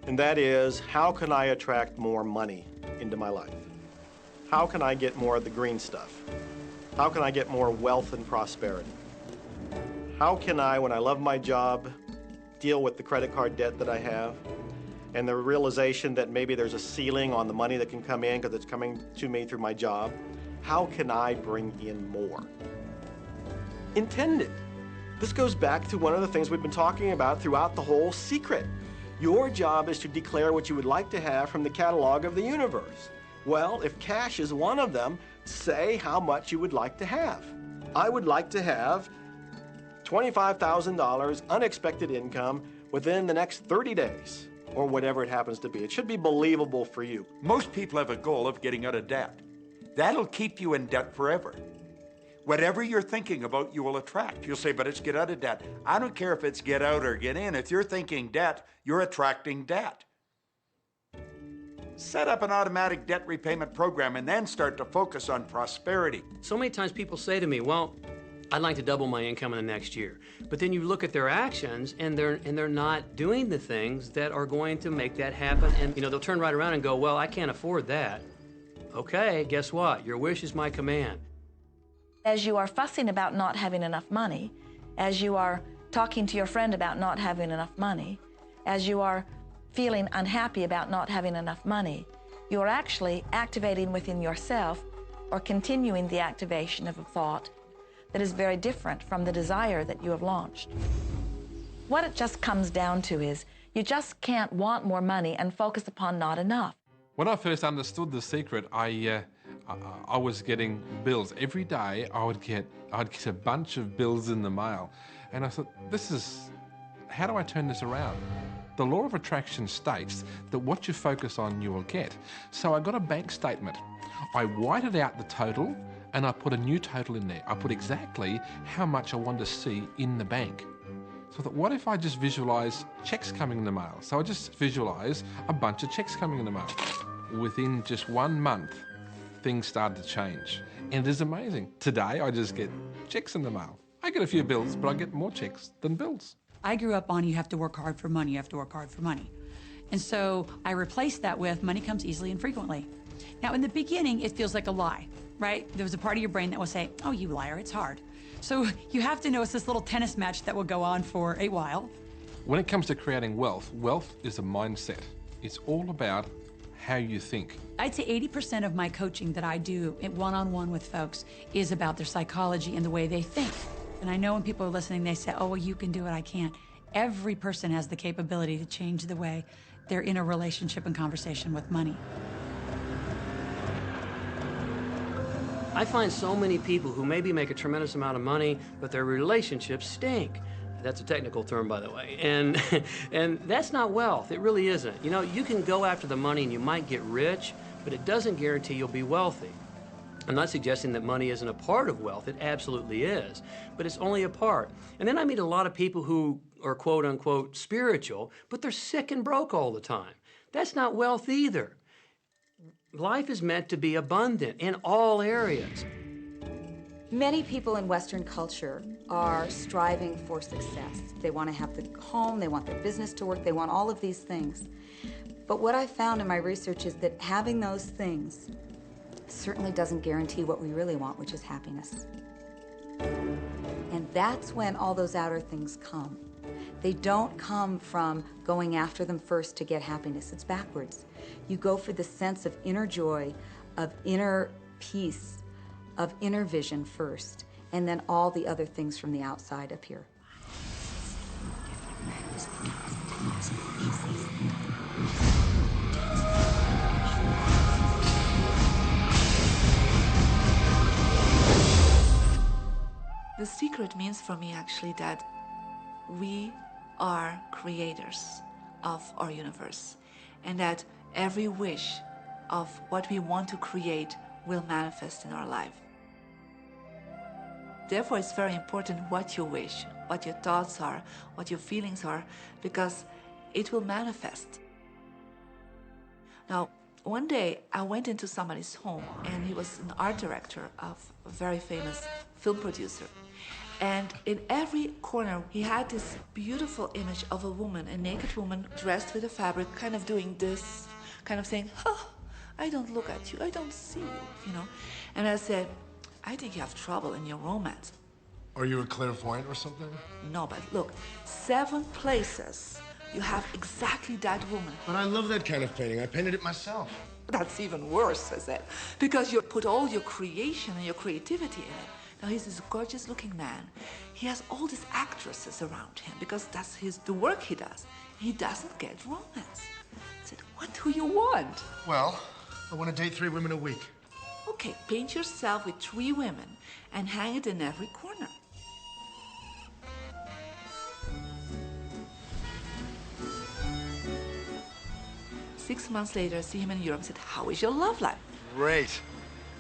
And that is, how can I attract more money into my life? How can I get more of the green stuff? How can I get more wealth and prosperity? How can I, when I love my job, deal with the credit card debt that I have? And the realization that maybe there's a ceiling on the money that can come in because it's coming to me through my job. How can I bring in more? Intended. This goes back to one of the things we've been talking about throughout the whole secret. Your job is to declare what you would like to have from the catalog of the universe. Well, if cash is one of them, say how much you would like to have. I would like to have $25,000 unexpected income within the next 30 days, or whatever it happens to be. It should be believable for you. Most people have a goal of getting out of debt. That'll keep you in debt forever. Whatever you're thinking about, you will attract. You'll say, but it's get out of debt. I don't care if it's get out or get in. If you're thinking debt, you're attracting debt. Set up an automatic debt repayment program and then start to focus on prosperity. So many times people say to me, well, I'd like to double my income in the next year. But then you look at their actions and they're not doing the things that are going to make that happen. And they'll turn right around and go, well, I can't afford that. Okay, guess what? Your wish is my command. As you are fussing about not having enough money, as you are talking to your friend about not having enough money, as you are feeling unhappy about not having enough money, you are actually activating within yourself or continuing the activation of a thought that is very different from the desire that you have launched. What it just comes down to is you just can't want more money and focus upon not enough. When I first understood the secret, I was getting bills. Every day I'd get a bunch of bills in the mail. And I thought, how do I turn this around? The law of attraction states that what you focus on, you will get. So I got a bank statement. I whited out the total and I put a new total in there. I put exactly how much I wanted to see in the bank. So I thought, what if I just visualize checks coming in the mail? So I just visualize a bunch of checks coming in the mail. Within just 1 month, things started to change. And it is amazing. Today, I just get checks in the mail. I get a few bills, but I get more checks than bills. I grew up on you have to work hard for money, you have to work hard for money. And so I replaced that with money comes easily and frequently. Now, in the beginning, it feels like a lie, right? There was a part of your brain that will say, oh, you liar, it's hard. So you have to know it's this little tennis match that will go on for a while. When it comes to creating wealth, wealth is a mindset. It's all about how you think. I'd say 80% of my coaching that I do one-on-one with folks is about their psychology and the way they think. And I know when people are listening, they say, oh, well, you can do it, I can't. Every person has the capability to change the way they're in a relationship and conversation with money. I find so many people who maybe make a tremendous amount of money, but their relationships stink. That's a technical term, by the way. And that's not wealth. It really isn't. You can go after the money and you might get rich, but it doesn't guarantee you'll be wealthy. I'm not suggesting that money isn't a part of wealth. It absolutely is, but it's only a part. And then I meet a lot of people who are quote unquote spiritual, but they're sick and broke all the time. That's not wealth either. Life is meant to be abundant in all areas. Many people in Western culture are striving for success. They want to have the home, they want their business to work, they want all of these things. But what I found in my research is that having those things certainly doesn't guarantee what we really want, which is happiness. And that's when all those outer things come. They don't come from going after them first to get happiness. It's backwards. You go for the sense of inner joy, of inner peace, of inner vision first, and then all the other things from the outside appear. The secret means for me actually that we are creators of our universe, and that every wish of what we want to create will manifest in our life. Therefore, it's very important what you wish, what your thoughts are, what your feelings are, because it will manifest. Now, one day I went into somebody's home, and he was an art director of a very famous film producer. And in every corner, he had this beautiful image of a woman, a naked woman dressed with a fabric, kind of doing this, kind of saying, oh, I don't look at you, I don't see you, And I said, I think you have trouble in your romance. Are you a clairvoyant or something? No, but look, 7 places you have exactly that woman. But I love that kind of painting. I painted it myself. That's even worse, I said, because you put all your creation and your creativity in it. Now, he's this gorgeous-looking man. He has all these actresses around him because that's the work he does. He doesn't get romance. I said, what do you want? Well, I want to date 3 women a week. Okay, paint yourself with 3 women and hang it in every corner. 6 months later, see him in Europe and said, how is your love life? Great.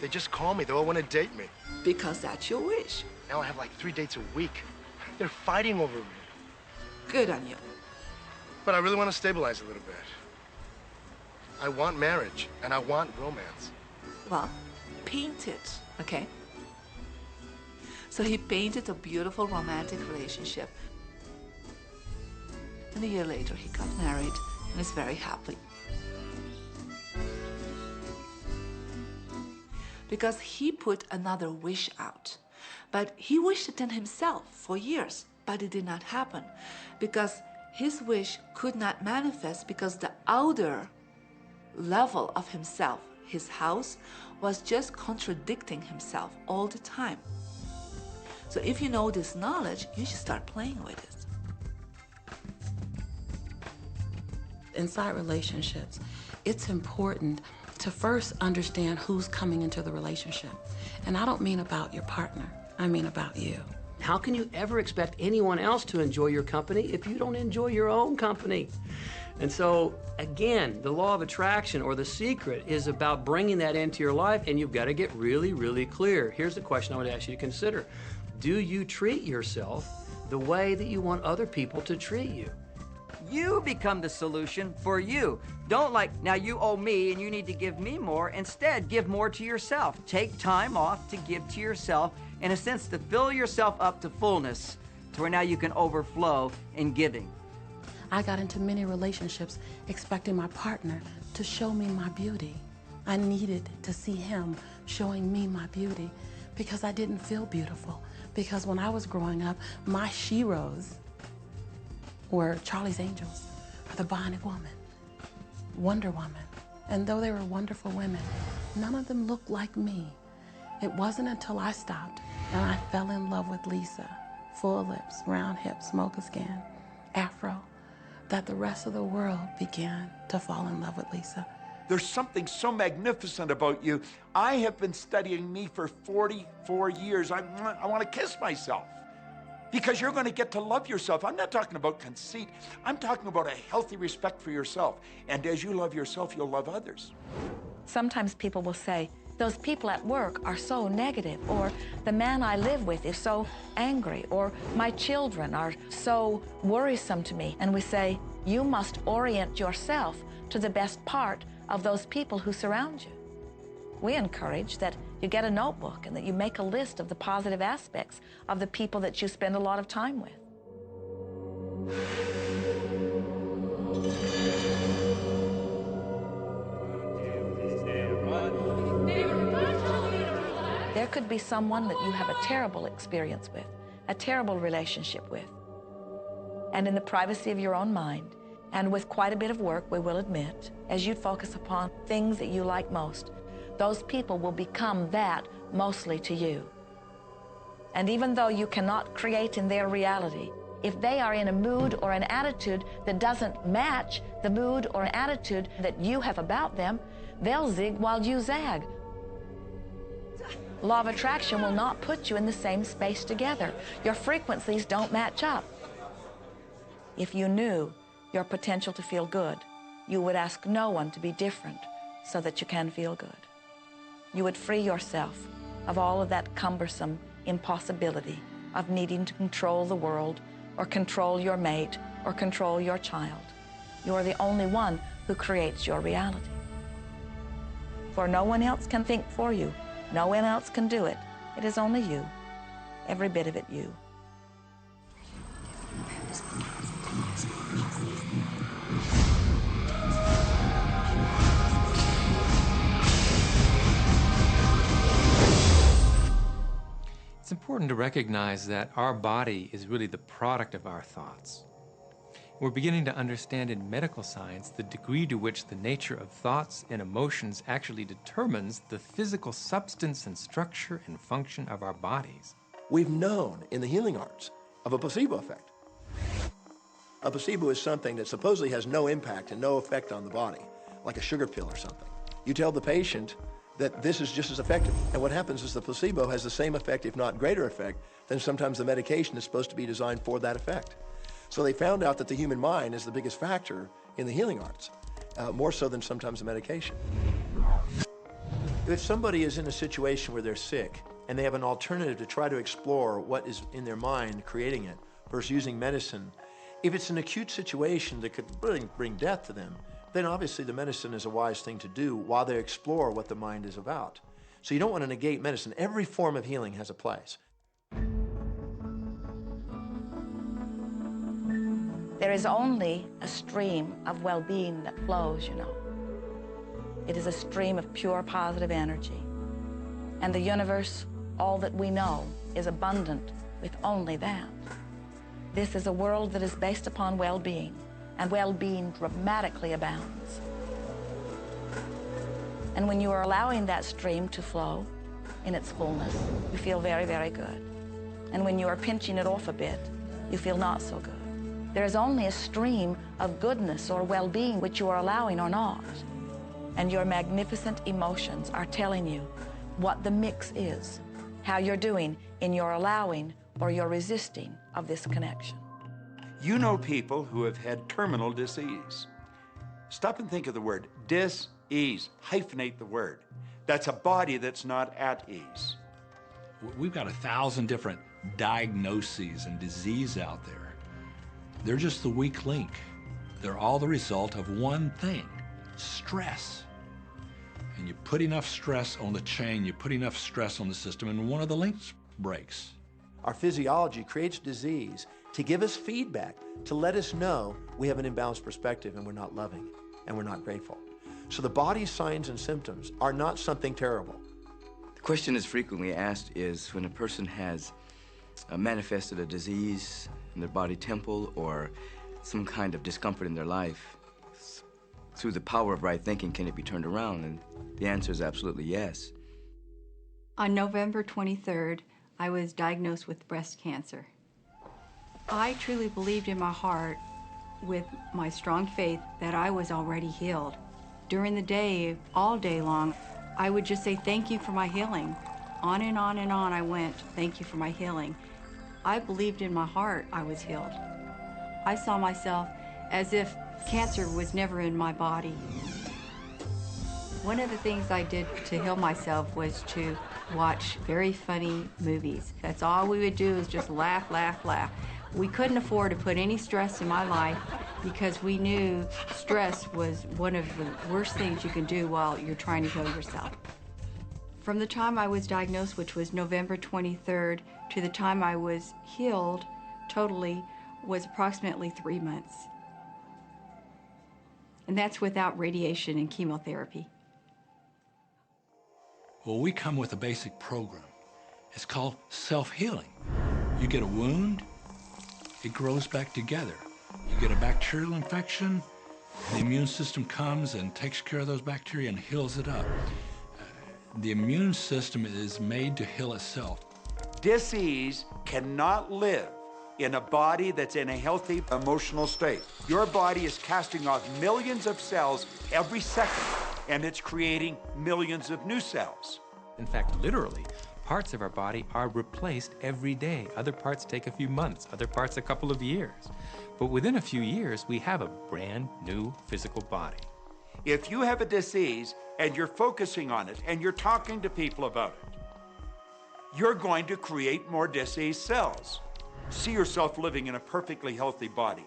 They just call me. They all want to date me. Because that's your wish. Now I have like 3 dates a week. They're fighting over me. Good on you. But I really want to stabilize a little bit. I want marriage, and I want romance. Well, paint it, okay? So he painted a beautiful romantic relationship. And a year later, he got married and is very happy. Because he put another wish out. But he wished it in himself for years, but it did not happen. Because his wish could not manifest because the outer level of himself, his house, was just contradicting himself all the time. So if you know this knowledge, you should start playing with it. Inside relationships, it's important to first understand who's coming into the relationship. And I don't mean about your partner, I mean about you. How can you ever expect anyone else to enjoy your company if you don't enjoy your own company? And so, again, the law of attraction or the secret is about bringing that into your life, and you've got to get really, really clear. Here's the question I would ask you to consider. Do you treat yourself the way that you want other people to treat you? You become the solution for you. Don't now you owe me and you need to give me more. Instead, give more to yourself. Take time off to give to yourself, in a sense, to fill yourself up to fullness, to where now you can overflow in giving. I got into many relationships expecting my partner to show me my beauty. I needed to see him showing me my beauty because I didn't feel beautiful. Because when I was growing up, my sheroes were Charlie's Angels, or the Bionic Woman, Wonder Woman. And though they were wonderful women, none of them looked like me. It wasn't until I stopped and I fell in love with Lisa, full lips, round hips, mocha skin, afro, that the rest of the world began to fall in love with Lisa. There's something so magnificent about you. I have been studying me for 44 years. I want to kiss myself because you're going to get to love yourself. I'm not talking about conceit. I'm talking about a healthy respect for yourself. And as you love yourself, you'll love others. Sometimes people will say, those people at work are so negative, or the man I live with is so angry, or my children are so worrisome to me. And we say, you must orient yourself to the best part of those people who surround you. We encourage that you get a notebook and that you make a list of the positive aspects of the people that you spend a lot of time with. There could be someone that you have a terrible experience with, a terrible relationship with. And in the privacy of your own mind, and with quite a bit of work, we will admit, as you focus upon things that you like most, those people will become that mostly to you. And even though you cannot create in their reality, if they are in a mood or an attitude that doesn't match the mood or attitude that you have about them, they'll zig while you zag. Law of attraction will not put you in the same space together. Your frequencies don't match up. If you knew your potential to feel good, you would ask no one to be different so that you can feel good. You would free yourself of all of that cumbersome impossibility of needing to control the world or control your mate or control your child. You are the only one who creates your reality. For no one else can think for you. No one else can do it. It is only you. Every bit of it you. It's important to recognize that our body is really the product of our thoughts. We're beginning to understand in medical science the degree to which the nature of thoughts and emotions actually determines the physical substance and structure and function of our bodies. We've known in the healing arts of a placebo effect. A placebo is something that supposedly has no impact and no effect on the body, like a sugar pill or something. You tell the patient that this is just as effective. And what happens is the placebo has the same effect, if not greater effect, than sometimes the medication is supposed to be designed for that effect. So they found out that the human mind is the biggest factor in the healing arts. more so than sometimes the medication. If somebody is in a situation where they're sick and they have an alternative to try to explore what is in their mind creating it versus using medicine, if it's an acute situation that could really bring death to them, then obviously the medicine is a wise thing to do while they explore what the mind is about. So you don't want to negate medicine. Every form of healing has a place. There is only a stream of well-being that flows, you know. It is a stream of pure positive energy. And the universe, all that we know, is abundant with only that. This is a world that is based upon well-being, and well-being dramatically abounds. And when you are allowing that stream to flow in its fullness, you feel very, very good. And when you are pinching it off a bit, you feel not so good. There is only a stream of goodness or well-being which you are allowing or not. And your magnificent emotions are telling you what the mix is, how you're doing in your allowing or your resisting of this connection. You know people who have had terminal disease. Stop and think of the word dis-ease. Hyphenate the word. That's a body that's not at ease. We've got 1,000 different diagnoses and disease out there. They're just the weak link. They're all the result of one thing, stress. And you put enough stress on the chain, you put enough stress on the system, and one of the links breaks. Our physiology creates disease to give us feedback, to let us know we have an imbalanced perspective and we're not loving and we're not grateful. So the body's signs and symptoms are not something terrible. The question that's frequently asked is when a person has manifested a disease in their body temple or some kind of discomfort in their life, through the power of right thinking, can it be turned around? And the answer is absolutely yes. On November 23rd, I was diagnosed with breast cancer. I truly believed in my heart, with my strong faith, that I was already healed. During the day, all day long, I would just say, thank you for my healing. On and on and on I went, thank you for my healing. I believed in my heart I was healed. I saw myself as if cancer was never in my body. One of the things I did to heal myself was to watch very funny movies. That's all we would do, is just laugh, laugh, laugh. We couldn't afford to put any stress in my life because we knew stress was one of the worst things you can do while you're trying to heal yourself. From the time I was diagnosed, which was November 23rd, to the time I was healed totally was approximately 3 months. And that's without radiation and chemotherapy. Well, we come with a basic program. It's called self-healing. You get a wound, it grows back together. You get a bacterial infection, the immune system comes and takes care of those bacteria and heals it up. The immune system is made to heal itself. Dis-ease cannot live in a body that's in a healthy emotional state. Your body is casting off millions of cells every second, and it's creating millions of new cells. In fact, literally, parts of our body are replaced every day. Other parts take a few months, other parts a couple of years. But within a few years, we have a brand new physical body. If you have a disease and you're focusing on it and you're talking to people about it, you're going to create more disease cells. See yourself living in a perfectly healthy body.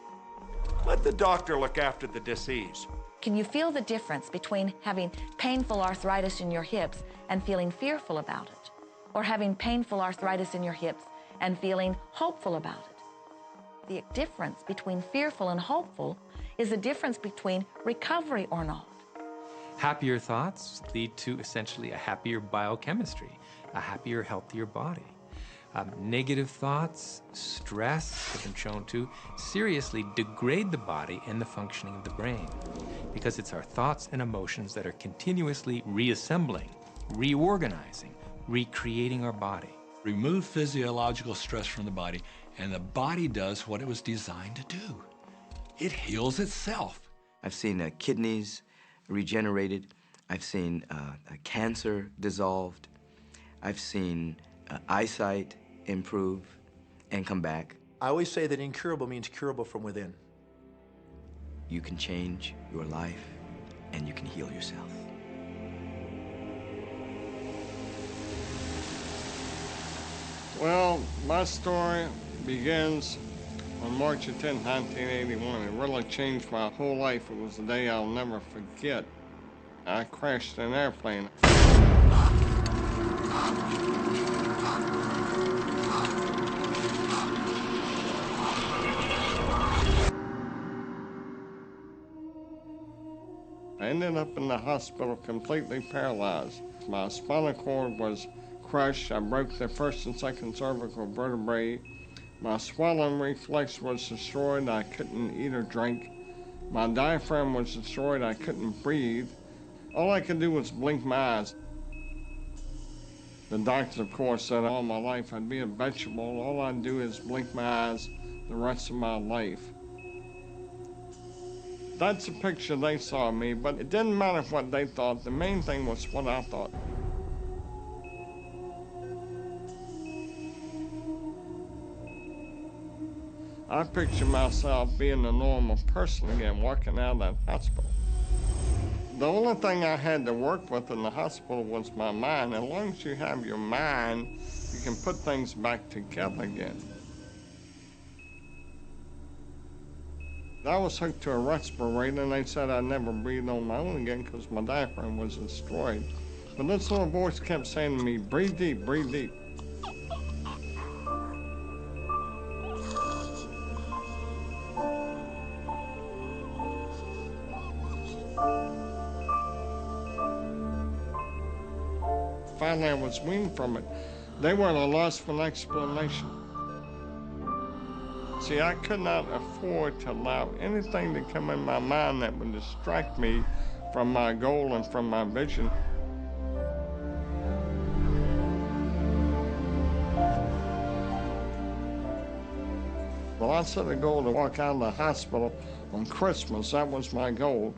Let the doctor look after the disease. Can you feel the difference between having painful arthritis in your hips and feeling fearful about it? Or having painful arthritis in your hips and feeling hopeful about it? The difference between fearful and hopeful is the difference between recovery or not. Happier thoughts lead to essentially a happier biochemistry, a happier, healthier body. Negative thoughts, stress, have been shown to seriously degrade the body and the functioning of the brain, because it's our thoughts and emotions that are continuously reassembling, reorganizing, recreating our body. Remove physiological stress from the body, and the body does what it was designed to do. It heals itself. I've seen kidneys regenerated. I've seen cancer dissolved. I've seen eyesight improve and come back. I always say that incurable means curable from within. You can change your life and you can heal yourself. Well, my story begins on March 10, 1981. It really changed my whole life. It was a day I'll never forget. I crashed an airplane. I ended up in the hospital completely paralyzed. My spinal cord was crushed. I broke the first and second cervical vertebrae. My swallowing reflex was destroyed. I couldn't eat or drink. My diaphragm was destroyed. I couldn't breathe. All I could do was blink my eyes. The doctors, of course, said all my life I'd be a vegetable. All I'd do is blink my eyes the rest of my life. That's the picture they saw of me, but it didn't matter what they thought. The main thing was what I thought. I picture myself being a normal person again, walking out of that hospital. The only thing I had to work with in the hospital was my mind. As long as you have your mind, you can put things back together again. I was hooked to a respirator, and they said I'd never breathe on my own again because my diaphragm was destroyed. But this little voice kept saying to me, breathe deep, breathe deep. Finally, I was weaned from it. They were at a loss for an explanation. See, I could not afford to allow anything to come in my mind that would distract me from my goal and from my vision. Well, I set a goal to walk out of the hospital on Christmas. That was my goal.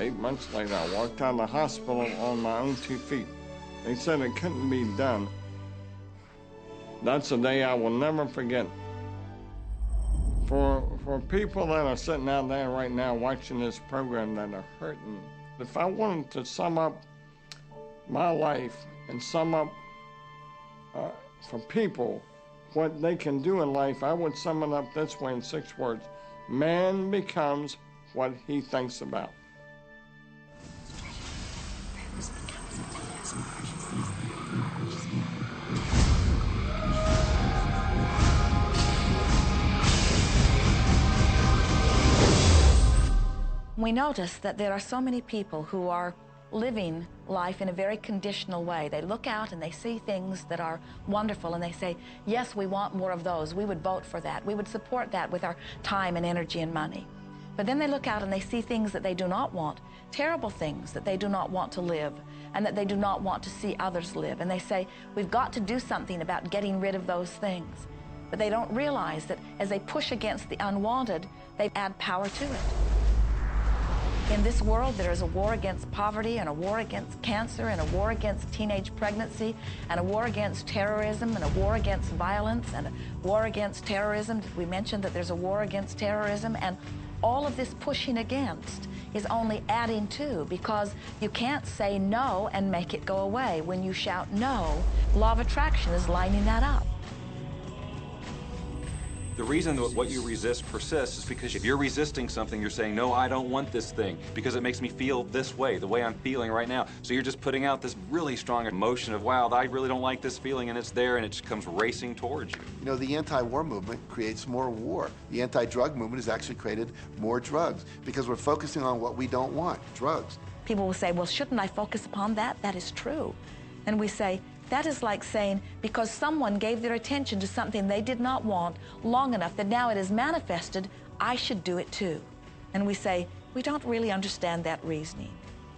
Eight months later, I walked out of the hospital on my own 2 feet. They said it couldn't be done. That's a day I will never forget. For people that are sitting out there right now watching this program that are hurting, if I wanted to sum up my life and sum up for people what they can do in life, I would sum it up this way in 6 words. Man becomes what he thinks about. We notice that there are so many people who are living life in a very conditional way. They look out and they see things that are wonderful and they say, yes, we want more of those. We would vote for that. We would support that with our time and energy and money. But then they look out and they see things that they do not want, terrible things that they do not want to live and that they do not want to see others live. And they say, we've got to do something about getting rid of those things. But they don't realize that as they push against the unwanted, they add power to it. In this world, there is a war against poverty and a war against cancer and a war against teenage pregnancy and a war against terrorism and a war against violence and a war against terrorism. We mentioned that there's a war against terrorism, and all of this pushing against is only adding to, because you can't say no and make it go away. When you shout no, law of attraction is lining that up. The reason that what you resist persists is because if you're resisting something, you're saying, no, I don't want this thing because it makes me feel this way, the way I'm feeling right now. So you're just putting out this really strong emotion of, wow, I really don't like this feeling, and it's there, and it just comes racing towards you. You know, the anti-war movement creates more war. The anti-drug movement has actually created more drugs because we're focusing on what we don't want, drugs. People will say, well, shouldn't I focus upon that? That is true. And we say, that is like saying, because someone gave their attention to something they did not want long enough that now it is manifested, I should do it too. And we say, we don't really understand that reasoning.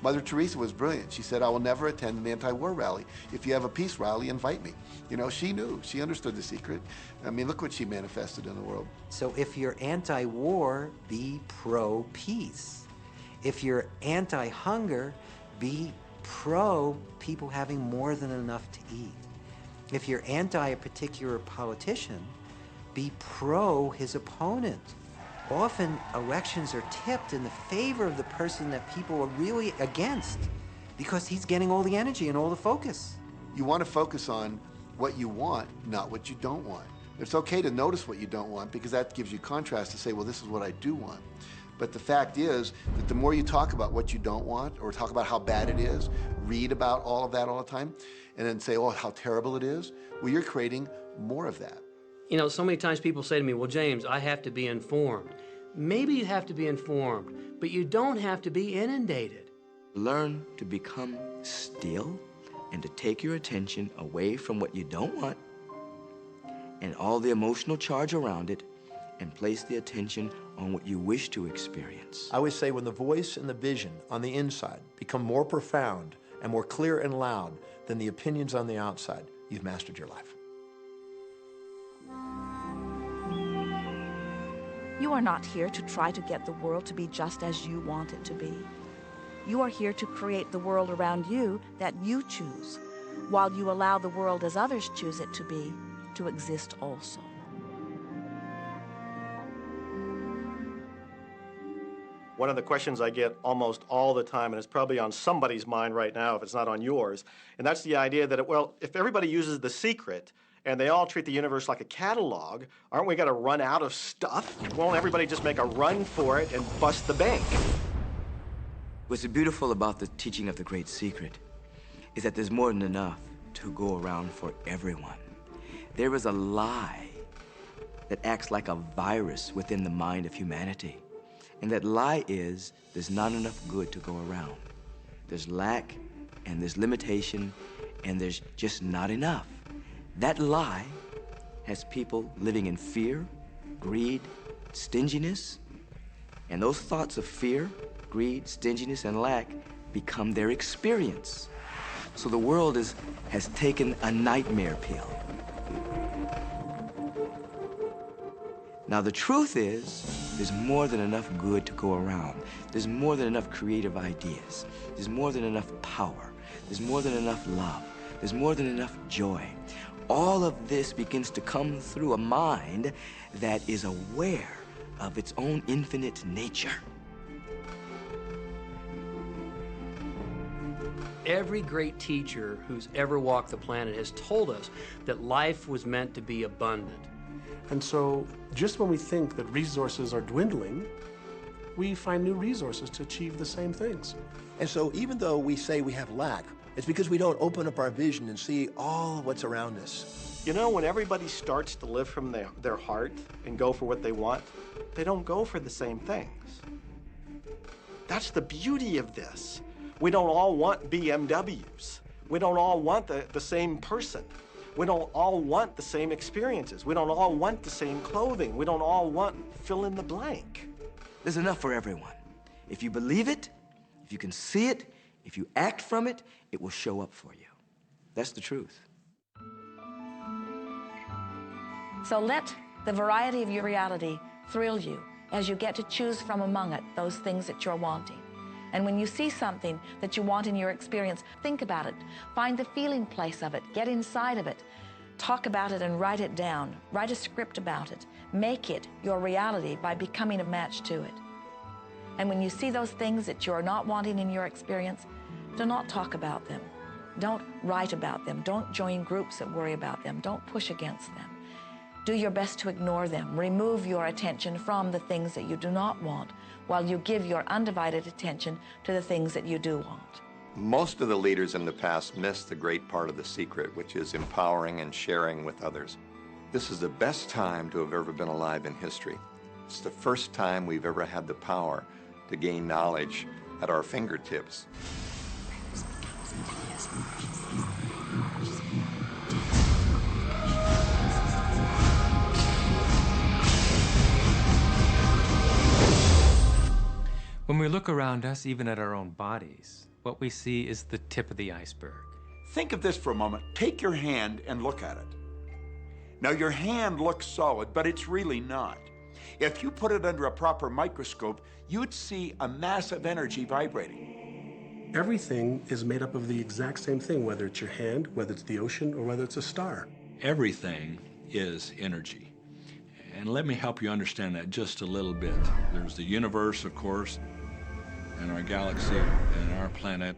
Mother Teresa was brilliant. She said, I will never attend an anti-war rally. If you have a peace rally, invite me. You know, she knew. She understood the secret. I mean, look what she manifested in the world. So if you're anti-war, be pro-peace. If you're anti-hunger, be pro people having more than enough to eat. If you're anti a particular politician, be pro his opponent. Often elections are tipped in the favor of the person that people are really against because he's getting all the energy and all the focus. You want to focus on what you want, not what you don't want. It's okay to notice what you don't want because that gives you contrast to say, well, this is what I do want. But the fact is that the more you talk about what you don't want or talk about how bad it is, read about all of that all the time, and then say, oh, how terrible it is, well, you're creating more of that. You know, so many times people say to me, well, James, I have to be informed. Maybe you have to be informed, but you don't have to be inundated. Learn to become still and to take your attention away from what you don't want and all the emotional charge around it and place the attention on what you wish to experience. I always say when the voice and the vision on the inside become more profound and more clear and loud than the opinions on the outside, you've mastered your life. You are not here to try to get the world to be just as you want it to be. You are here to create the world around you that you choose, while you allow the world as others choose it to be, to exist also. One of the questions I get almost all the time, and it's probably on somebody's mind right now if it's not on yours, and that's the idea that, well, if everybody uses The Secret and they all treat the universe like a catalog, aren't we going to run out of stuff? Won't everybody just make a run for it and bust the bank? What's beautiful about the teaching of the Great Secret is that there's more than enough to go around for everyone. There is a lie that acts like a virus within the mind of humanity. And that lie is there's not enough good to go around. There's lack, and there's limitation, and there's just not enough. That lie has people living in fear, greed, stinginess, and those thoughts of fear, greed, stinginess, and lack become their experience. So the world has taken a nightmare pill. Now the truth is, there's more than enough good to go around. There's more than enough creative ideas. There's more than enough power. There's more than enough love. There's more than enough joy. All of this begins to come through a mind that is aware of its own infinite nature. Every great teacher who's ever walked the planet has told us that life was meant to be abundant. And so just when we think that resources are dwindling, we find new resources to achieve the same things. And so even though we say we have lack, it's because we don't open up our vision and see all of what's around us. You know, when everybody starts to live from their heart and go for what they want, they don't go for the same things. That's the beauty of this. We don't all want BMWs. We don't all want the same person. We don't all want the same experiences. We don't all want the same clothing. We don't all want fill in the blank. There's enough for everyone. If you believe it, if you can see it, if you act from it, it will show up for you. That's the truth. So let the variety of your reality thrill you as you get to choose from among it those things that you're wanting. And when you see something that you want in your experience, think about it. Find the feeling place of it. Get inside of it. Talk about it and write it down. Write a script about it. Make it your reality by becoming a match to it. And when you see those things that you're not wanting in your experience, do not talk about them. Don't write about them. Don't join groups that worry about them. Don't push against them. Do your best to ignore them. Remove your attention from the things that you do not want while you give your undivided attention to the things that you do want. Most of the leaders in the past missed the great part of the secret, which is empowering and sharing with others. This is the best time to have ever been alive in history. It's the first time we've ever had the power to gain knowledge at our fingertips. When we look around us, even at our own bodies, what we see is the tip of the iceberg. Think of this for a moment. Take your hand and look at it. Now, your hand looks solid, but it's really not. If you put it under a proper microscope, you'd see a massive energy vibrating. Everything is made up of the exact same thing, whether it's your hand, whether it's the ocean, or whether it's a star. Everything is energy. And let me help you understand that just a little bit. There's the universe, of course, and our galaxy, and our planet,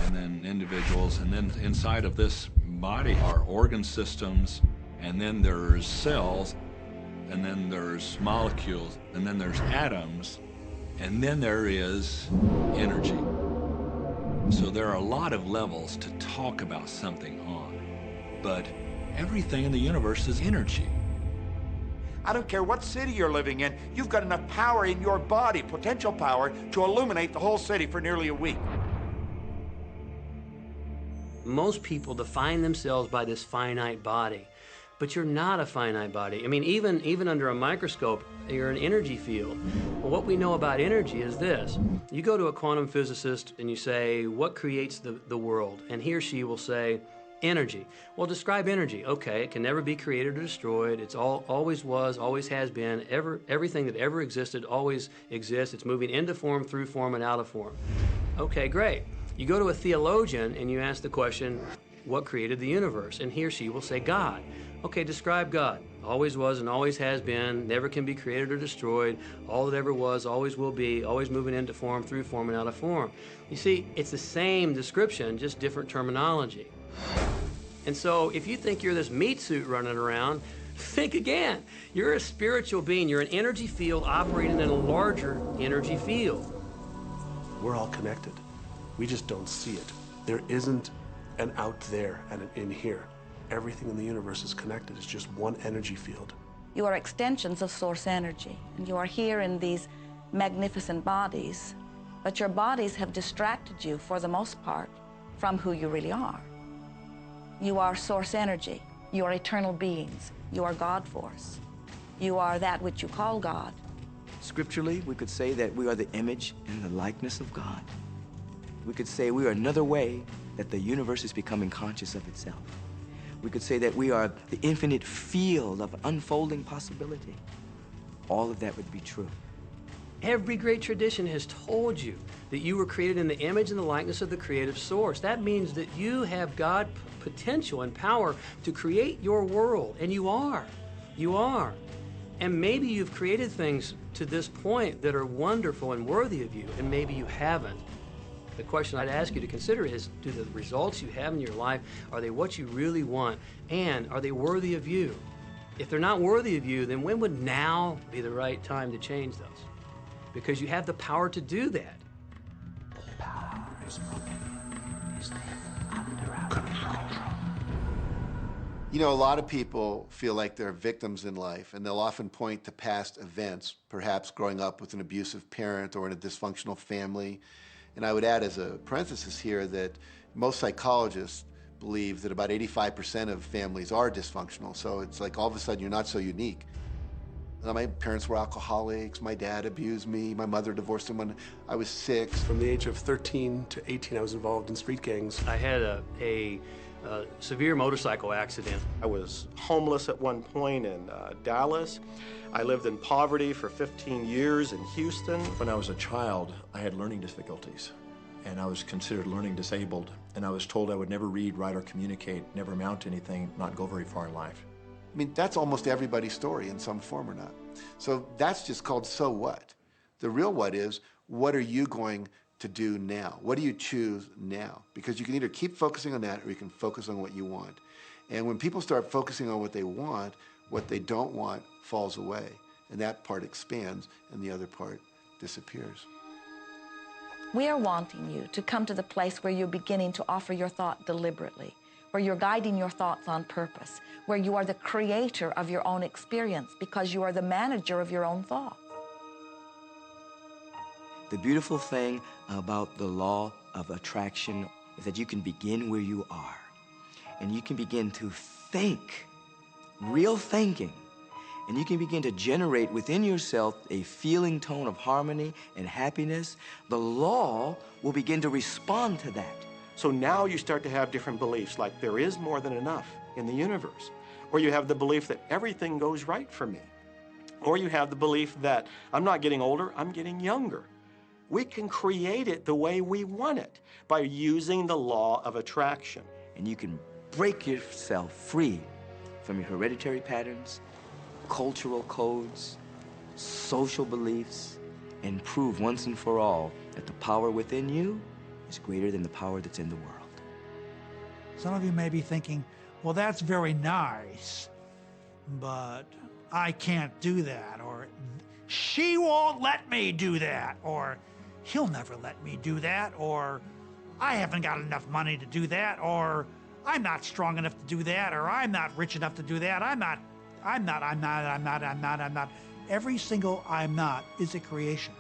and then individuals, and then inside of this body are organ systems, and then there's cells, and then there's molecules, and then there's atoms, and then there is energy. So there are a lot of levels to talk about something on, but everything in the universe is energy. I don't care what city you're living in, you've got enough power in your body, potential power, to illuminate the whole city for nearly a week. Most people define themselves by this finite body, but you're not a finite body. I mean, even under a microscope, you're an energy field. Well, what we know about energy is this. You go to a quantum physicist and you say, what creates the world? And he or she will say, energy. Well, describe energy. Okay, it can never be created or destroyed. It's always was, always has been. Everything that ever existed always exists. It's moving into form, through form, and out of form. Okay, great. You go to a theologian and you ask the question, what created the universe? And he or she will say, God. Okay, describe God. Always was and always has been, never can be created or destroyed, all that ever was, always will be, always moving into form, through form, and out of form. You see, it's the same description, just different terminology. And so if you think you're this meat suit running around, think again. You're a spiritual being. You're an energy field operating in a larger energy field. We're all connected. We just don't see it. There isn't an out there and an in here. Everything in the universe is connected. It's just one energy field. You are extensions of source energy, and you are here in these magnificent bodies, but your bodies have distracted you, for the most part, from who you really are. You are source energy. You are eternal beings. You are God force. You are that which you call God. Scripturally, we could say that we are the image and the likeness of God. We could say we are another way that the universe is becoming conscious of itself. We could say that we are the infinite field of unfolding possibility. All of that would be true. Every great tradition has told you that you were created in the image and the likeness of the creative source. That means that you have God potential and power to create your world, and you are. You are. And maybe you've created things to this point that are wonderful and worthy of you, and maybe you haven't. The question I'd ask you to consider is, do the results you have in your life, are they what you really want? And are they worthy of you? If they're not worthy of you, then when would now be the right time to change those? Because you have the power to do that. The power is under our control. You know, a lot of people feel like they're victims in life, and they'll often point to past events, perhaps growing up with an abusive parent or in a dysfunctional family. And I would add as a parenthesis here that most psychologists believe that about 85% of families are dysfunctional. So it's like all of a sudden you're not so unique. My parents were alcoholics, my dad abused me, my mother divorced him when I was 6. From the age of 13 to 18, I was involved in street gangs. I had a severe motorcycle accident. I was homeless at one point in Dallas. I lived in poverty for 15 years in Houston. When I was a child, I had learning difficulties, and I was considered learning disabled, and I was told I would never read, write, or communicate, never amount to anything, not go very far in life. I mean, that's almost everybody's story in some form or not. So that's just called so what. The real what is, what are you going to do now? What do you choose now? Because you can either keep focusing on that or you can focus on what you want. And when people start focusing on what they want, what they don't want falls away. And that part expands and the other part disappears. We are wanting you to come to the place where you're beginning to offer your thought deliberately, where you're guiding your thoughts on purpose, where you are the creator of your own experience because you are the manager of your own thoughts. The beautiful thing about the law of attraction is that you can begin where you are, and you can begin to think, real thinking, and you can begin to generate within yourself a feeling tone of harmony and happiness. The law will begin to respond to that. So now you start to have different beliefs, like there is more than enough in the universe, or you have the belief that everything goes right for me. Or you have the belief that I'm not getting older, I'm getting younger. We can create it the way we want it by using the law of attraction. And you can break yourself free from your hereditary patterns, cultural codes, social beliefs, and prove once and for all that the power within you is greater than the power that's in the world. Some of you may be thinking, well, that's very nice, but I can't do that, or she won't let me do that, or he'll never let me do that, or I haven't got enough money to do that, or I'm not strong enough to do that, or I'm not rich enough to do that, I'm not. Every single I'm not is a creation.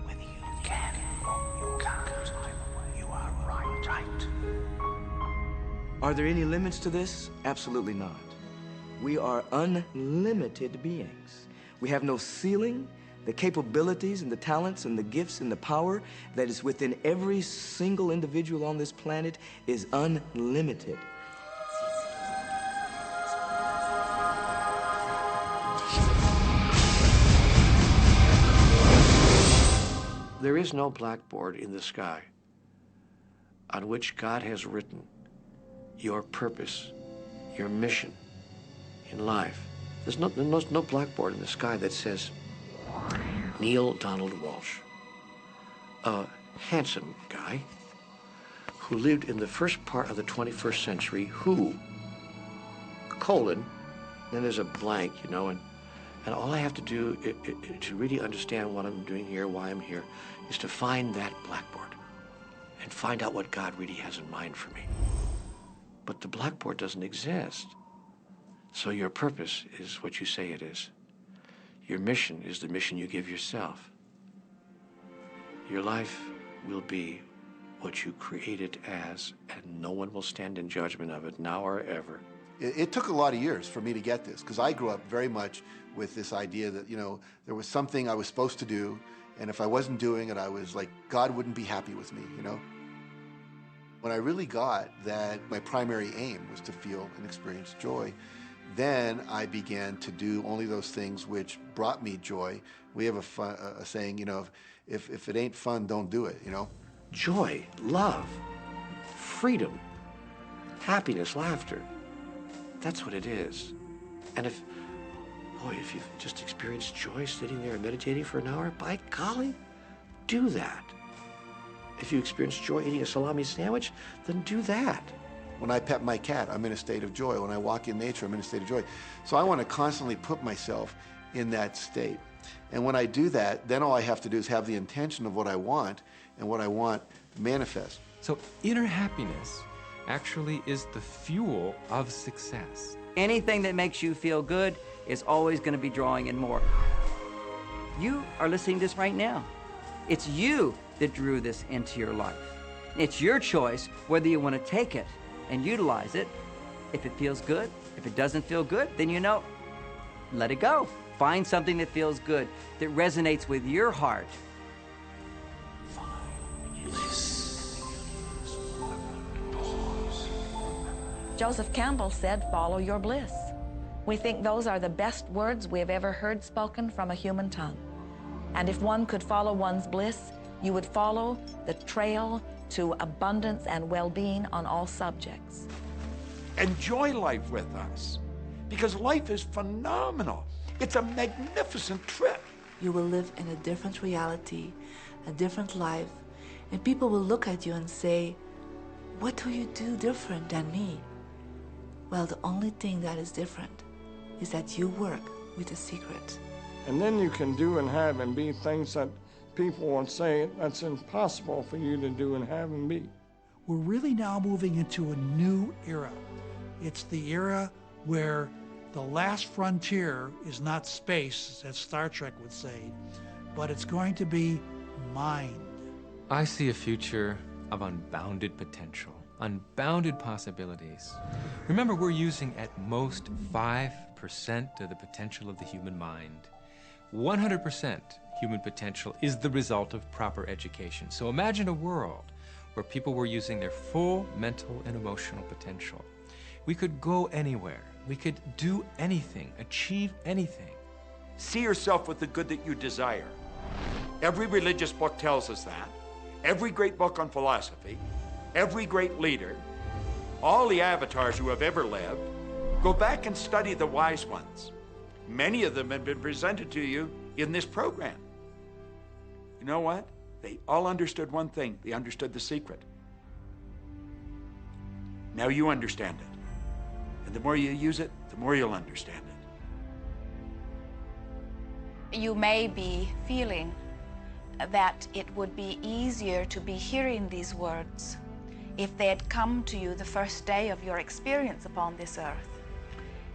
Whether you can or you can't, you are right. Are there any limits to this? Absolutely not. We are unlimited beings. We have no ceiling. The capabilities and the talents and the gifts and the power that is within every single individual on this planet is unlimited. There is no blackboard in the sky on which God has written your purpose, your mission in life. There's no blackboard in the sky that says, Neil Donald Walsh, a handsome guy who lived in the first part of the 21st century, who, colon, then there's a blank, you know, and all I have to do to really understand what I'm doing here, why I'm here, is to find that blackboard and find out what God really has in mind for me. But the blackboard doesn't exist. So your purpose is what you say it is. Your mission is the mission you give yourself. Your life will be what you create it as, and no one will stand in judgment of it now or ever. It took a lot of years for me to get this, because I grew up very much with this idea that, you know, there was something I was supposed to do, and if I wasn't doing it, I was like, God wouldn't be happy with me, you know? When I really got that my primary aim was to feel and experience joy, then I began to do only those things which brought me joy. We have a saying, you know, if it ain't fun, don't do it, you know? Joy, love, freedom, happiness, laughter. That's what it is. And if you've just experienced joy sitting there and meditating for an hour, by golly, do that. If you experience joy eating a salami sandwich, then do that. When I pet my cat, I'm in a state of joy. When I walk in nature, I'm in a state of joy. So I want to constantly put myself in that state. And when I do that, then all I have to do is have the intention of what I want, and what I want manifest. So inner happiness actually is the fuel of success. Anything that makes you feel good is always going to be drawing in more. You are listening to this right now. It's you that drew this into your life. It's your choice whether you want to take it and utilize it. If it feels good, if it doesn't feel good, then you know, let it go. Find something that feels good, that resonates with your heart. Joseph Campbell said, "Follow your bliss." We think those are the best words we have ever heard spoken from a human tongue. And if one could follow one's bliss, you would follow the trail to abundance and well-being on all subjects. Enjoy life with us, because life is phenomenal. It's a magnificent trip. You will live in a different reality, a different life, and people will look at you and say, "What do you do different than me?" Well, the only thing that is different is that you work with a secret. And then you can do and have and be things that people will say that's impossible for you to do and have and be. We're really now moving into a new era. It's the era where the last frontier is not space, as Star Trek would say, but it's going to be mind. I see a future of unbounded potential, unbounded possibilities. Remember, we're using at most 5% of the potential of the human mind. 100% human potential is the result of proper education. So imagine a world where people were using their full mental and emotional potential. We could go anywhere. We could do anything, achieve anything. See yourself with the good that you desire. Every religious book tells us that. Every great book on philosophy, every great leader, all the avatars who have ever lived. Go back and study the wise ones. Many of them have been presented to you in this program. You know what? They all understood one thing. They understood the secret. Now you understand it. And the more you use it, the more you'll understand it. You may be feeling that it would be easier to be hearing these words if they had come to you the first day of your experience upon this earth.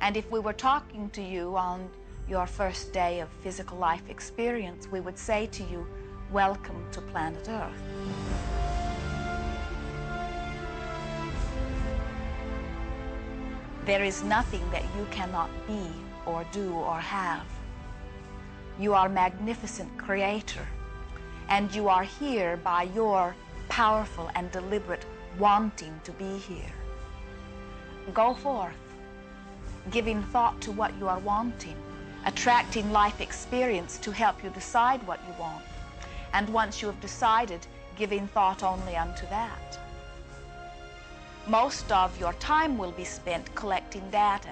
And if we were talking to you on your first day of physical life experience, we would say to you, welcome to planet Earth. There is nothing that you cannot be or do or have. You are a magnificent creator, and you are here by your powerful and deliberate wanting to be here. Go forth, giving thought to what you are wanting, attracting life experience to help you decide what you want, and once you have decided, giving thought only unto that. Most of your time will be spent collecting data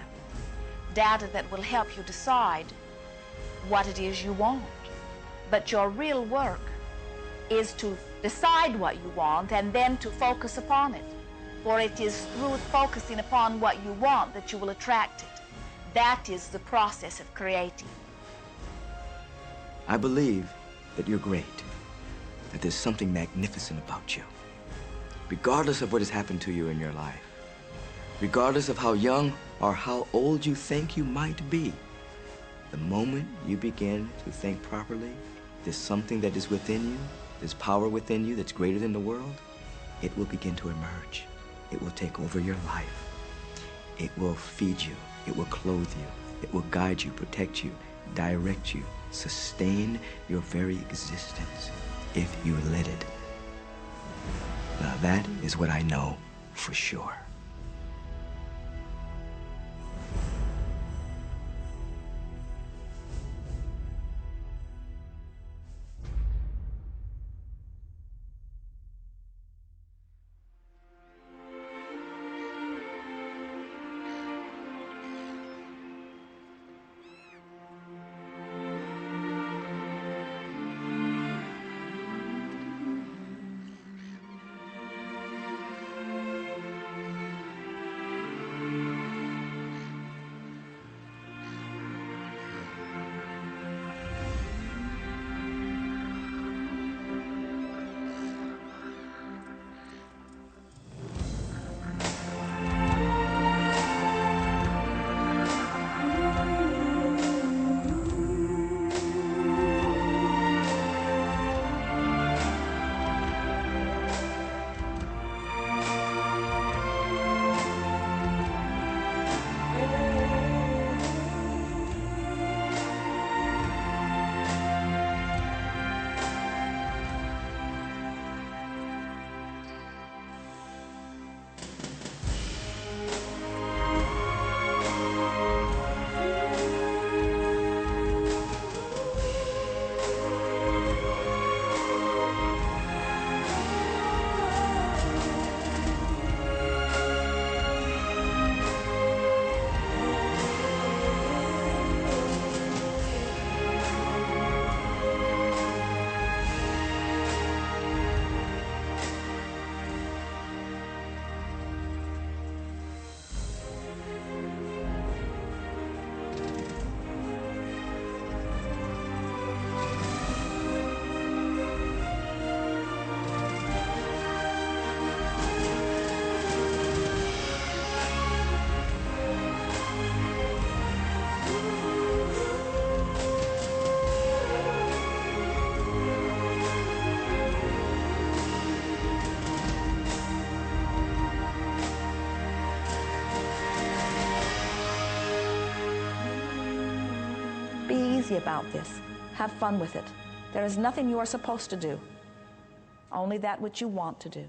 that will help you decide what it is you want. But your real work is to decide what you want and then to focus upon it. For it is through focusing upon what you want that you will attract it. That is the process of creating. I believe that you're great, that there's something magnificent about you. Regardless of what has happened to you in your life, regardless of how young or how old you think you might be, the moment you begin to think properly, there's something that is within you, there's power within you that's greater than the world, it will begin to emerge. It will take over your life. It will feed you. It will clothe you. It will guide you, protect you, direct you, sustain your very existence if you let it. Now that is what I know for sure. Easy about this. Have fun with it. There is nothing you are supposed to do, only that which you want to do.